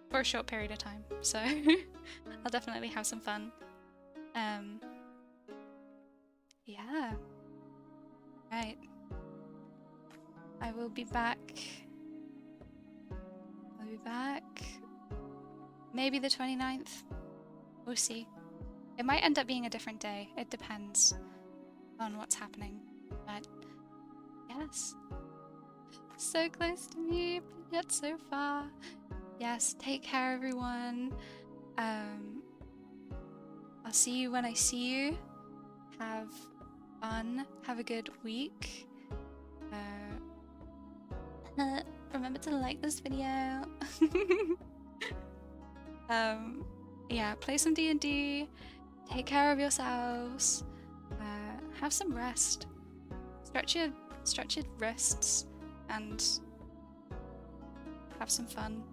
for a short period of time, so I'll definitely have some fun. Yeah. Right. I will be back. I'll be back maybe the 29th. We'll see. It might end up being a different day. It depends on what's happening. But yes. So close to me, but yet so far. Yes, take care everyone. I'll see you when I see you. Have fun. Have a good week. Remember to like this video. Yeah, play some D&D. Take care of yourselves. Have some rest. Stretch your wrists and have some fun.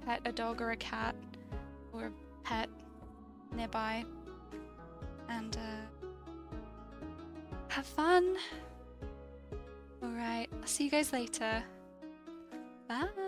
Pet a dog or a cat or a pet nearby, and have fun. All right, I'll see you guys later. Bye.